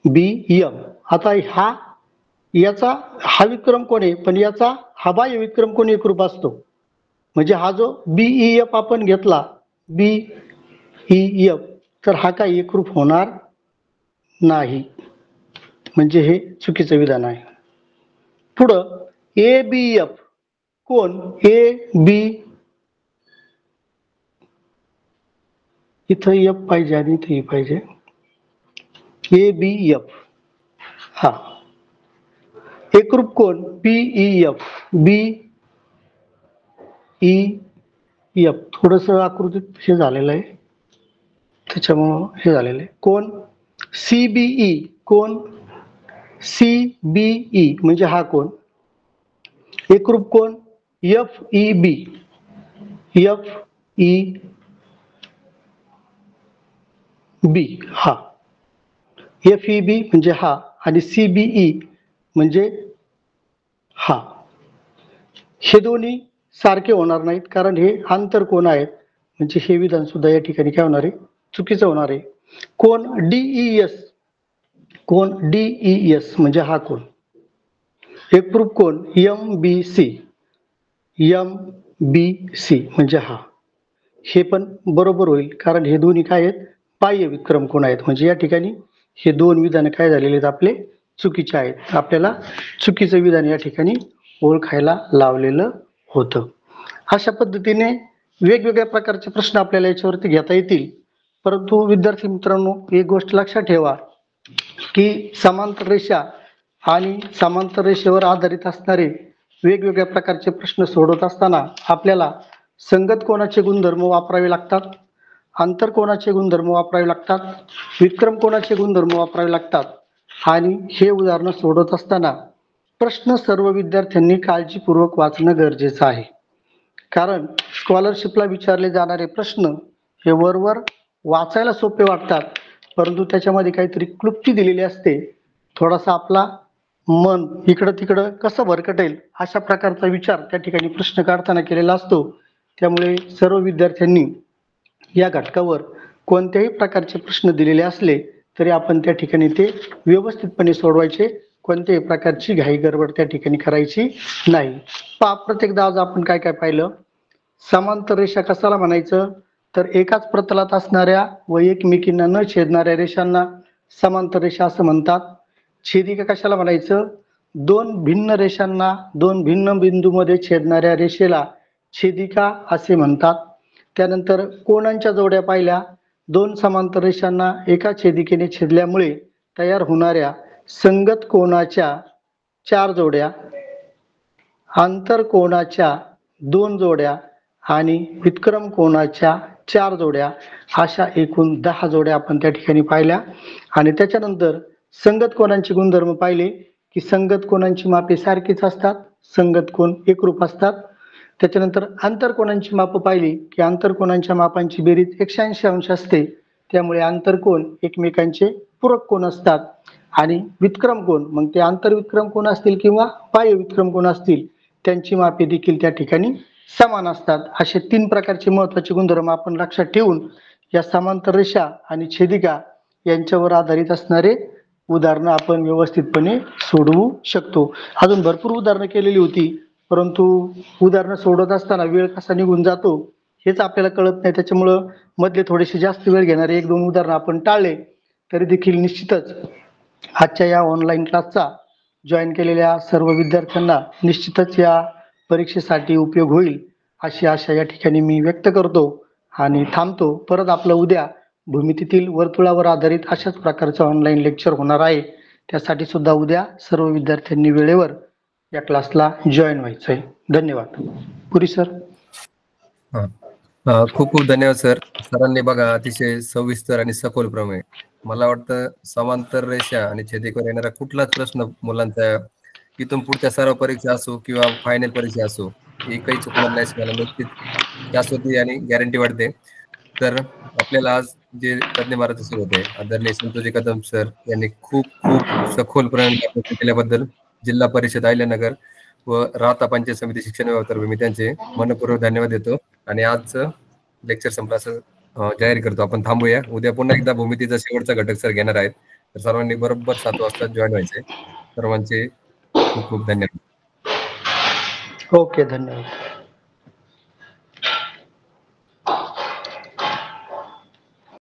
बी एम. आता याचा हा विक्रम कोण आहे, पण याचा हा बाह्य विक्रम कोण एकरूप असतो. म्हणजे हा जो बीईएफ आपण घेतला बीईएफ, तर हा काय एकरूप होणार नाही. म्हणजे हे चुकीचं विधान आहे. पुढं ए बी एफ कोण, ए बी, इथं एफ पाहिजे आणि इथं ई पाहिजे. ए बी एफ हा एकरूप कोण, बीईएफ, बी ई एफ. थोडस आकृतीत हे झालेलं आहे, त्याच्यामुळं हे झालेलं आहे. कोण सीबीई, कोण सीबीई म्हणजे हा कोण एकरूप कोण, F E B, F E B हा, एफ ई बी म्हणजे हा आणि सीबीई म्हणजे हा. हे दोन्ही सारखे होणार नाहीत, कारण हे आंतरकोन आहेत. म्हणजे हे विधान सुद्धा या ठिकाणी काय होणार आहे, चुकीचं होणार आहे. कोण डीईएस, कोण डीईएस म्हणजे हा कोण एकरूप कोण, M B C, M B C म्हणजे हा. हे पण बरोबर होईल, कारण हे दोन्ही काय आहेत, बाह्य विक्रम कोण आहेत. म्हणजे या ठिकाणी हे दोन विधान काय झालेले आहेत, आपले चुकीचे आहेत. आपल्याला चुकीचं विधान या ठिकाणी ओळखायला लावलेलं होतं. अशा पद्धतीने वेगवेगळ्या प्रकारचे प्रश्न आपल्याला याच्यावरती घेता येतील. परंतु विद्यार्थी मित्रांनो, एक गोष्ट लक्षात ठेवा की समांतर रेषा आणि समांतर रेषेवर आधारित असणारे वेगवेगळ्या प्रकारचे प्रश्न सोडवत असताना आपल्याला संगत कोनाचे गुणधर्म वापरावे लागतात, आंतर कोनाचे गुणधर्म वापरावे लागतात, विक्रम कोनाचे गुणधर्म वापरावे लागतात. आणि हे उदाहरणं सोडवत असताना प्रश्न सर्व विद्यार्थ्यांनी काळजीपूर्वक वाचणं गरजेचं आहे. कारण स्कॉलरशिपला विचारले जाणारे प्रश्न हे वरवर वाचायला सोपे वाटतात, परंतु त्याच्यामध्ये काहीतरी क्लुप्ती दिलेली असते. थोडासा आपला मन इकडं तिकडं कसं भरकटेल अशा प्रकारचा विचार त्या ठिकाणी प्रश्न काढताना केलेला असतो. त्यामुळे सर्व विद्यार्थ्यांनी या घटकावर कोणत्याही प्रकारचे प्रश्न दिलेले असले तरी आपण त्या ठिकाणी ते व्यवस्थितपणे सोडवायचे. कोणत्याही प्रकारची घाई गडबड त्या ठिकाणी करायची नाही. प्रत्येकदा आज आपण काय काय पाहिलं, समांतर रेषा कशाला म्हणायचं, तर एकाच प्रतलात असणाऱ्या व एकमेकींना न छेदणाऱ्या रेषांना समांतर रेषा असं म्हणतात. छेदिका कशाला म्हणायचं, दोन भिन्न रेषांना दोन भिन्न बिंदूमध्ये छेदणाऱ्या रेषेला छेदिका असे म्हणतात. त्यानंतर कोनांच्या जोड्या पाहिल्या, दोन समांतर रेषांना एका छेदिकेने छेदल्यामुळे तयार होणाऱ्या संगत कोनाच्या 4 जोड्या, आंतर कोनाच्या 2 जोड्या आणि विक्रम कोनाच्या 4 जोड्या, अशा एकूण 10 जोड्या आपण त्या ठिकाणी पाहिल्या. आणि त्याच्यानंतर संगत कोनांचे गुणधर्म पाहिले की संगत कोनांची मापे सारखीच असतात, संगत कोन एकरूप असतात. त्याच्यानंतर आंतरकोनांची माप पाहिली की आंतरकोनांच्या मापांची बेरीज 180 अंश असते, त्यामुळे आंतरकोन एकमेकांचे पूरक कोन असतात. आणि विक्रम कोन, मग ते आंतरविक्रम कोन असतील किंवा बाह्य विक्रम कोन असतील, त्यांची मापे देखील त्या ठिकाणी समान असतात. असे 3 प्रकारचे महत्त्वाचे गुणधर्म आपण लक्षात ठेवून या समांतर रेषा आणि छेदिका यांच्यावर आधारित असणारे उदाहरणं आपण व्यवस्थितपणे सोडवू शकतो. अजून भरपूर उदाहरणं केलेली होती, परंतु उदाहरणं सोडवत असताना वेळ कसा निघून जातो हेच आपल्याला कळत नाही. त्याच्यामुळं मधले थोडेसे जास्त वेळ घेणारे 1-2 उदाहरणं आपण टाळले तरी देखील निश्चितच आजच्या या ऑनलाईन क्लासचा जॉईन केलेल्या सर्व विद्यार्थ्यांना निश्चितच या परीक्षेसाठी उपयोग होईल अशी आशा या ठिकाणी मी व्यक्त करतो आणि थांबतो. परत आपलं उद्या भूमितीतील वर्तुळावर आधारित अशाच प्रकारचं ऑनलाईन लेक्चर होणार आहे. त्यासाठी सुद्धा उद्या सर्व विद्यार्थ्यांनी वेळेवर या क्लासला जॉईन व्हायचं आहे. धन्यवाद. पुरी सर. खूप खूप धन्यवाद सर. सरांनी बघा अतिशय सविस्तर आणि सखोल प्रमेय, मला वाटतं समांतर रेषा आणि छेदिकेवर येणारा कुठलाच प्रश्न मुलांचा इथून पुढच्या सर्व परीक्षा असो किंवा फायनल परीक्षा असो एकही चुकणार नाही, मला नक्कीच शाश्वती आणि गॅरंटी वाटते. तर आपल्याला आज जे तज्ञ महाराज सर होते आदरणीय संतोषजी कदम सर यांनी खूप खूप सखोल प्रमाणे केल्याबद्दल जिल्हा परिषद अहिल्यानगर व राहता पंचायत समिती शिक्षण विभागातर्फे मी त्यांचे मनपूर्वक धन्यवाद देतो. आणि आजचं लेक्चर संपलं असं जाहीर करतो. आपण थांबूया. उद्या पुन्हा एकदा भूमितीचा शेवटचा घटक सर घेणार आहेत. तर सर्वांनी बरोबर 7 वाजता जॉईन व्हायचंय. सर्वांचे खूप खूप धन्यवाद. ओके, धन्यवाद.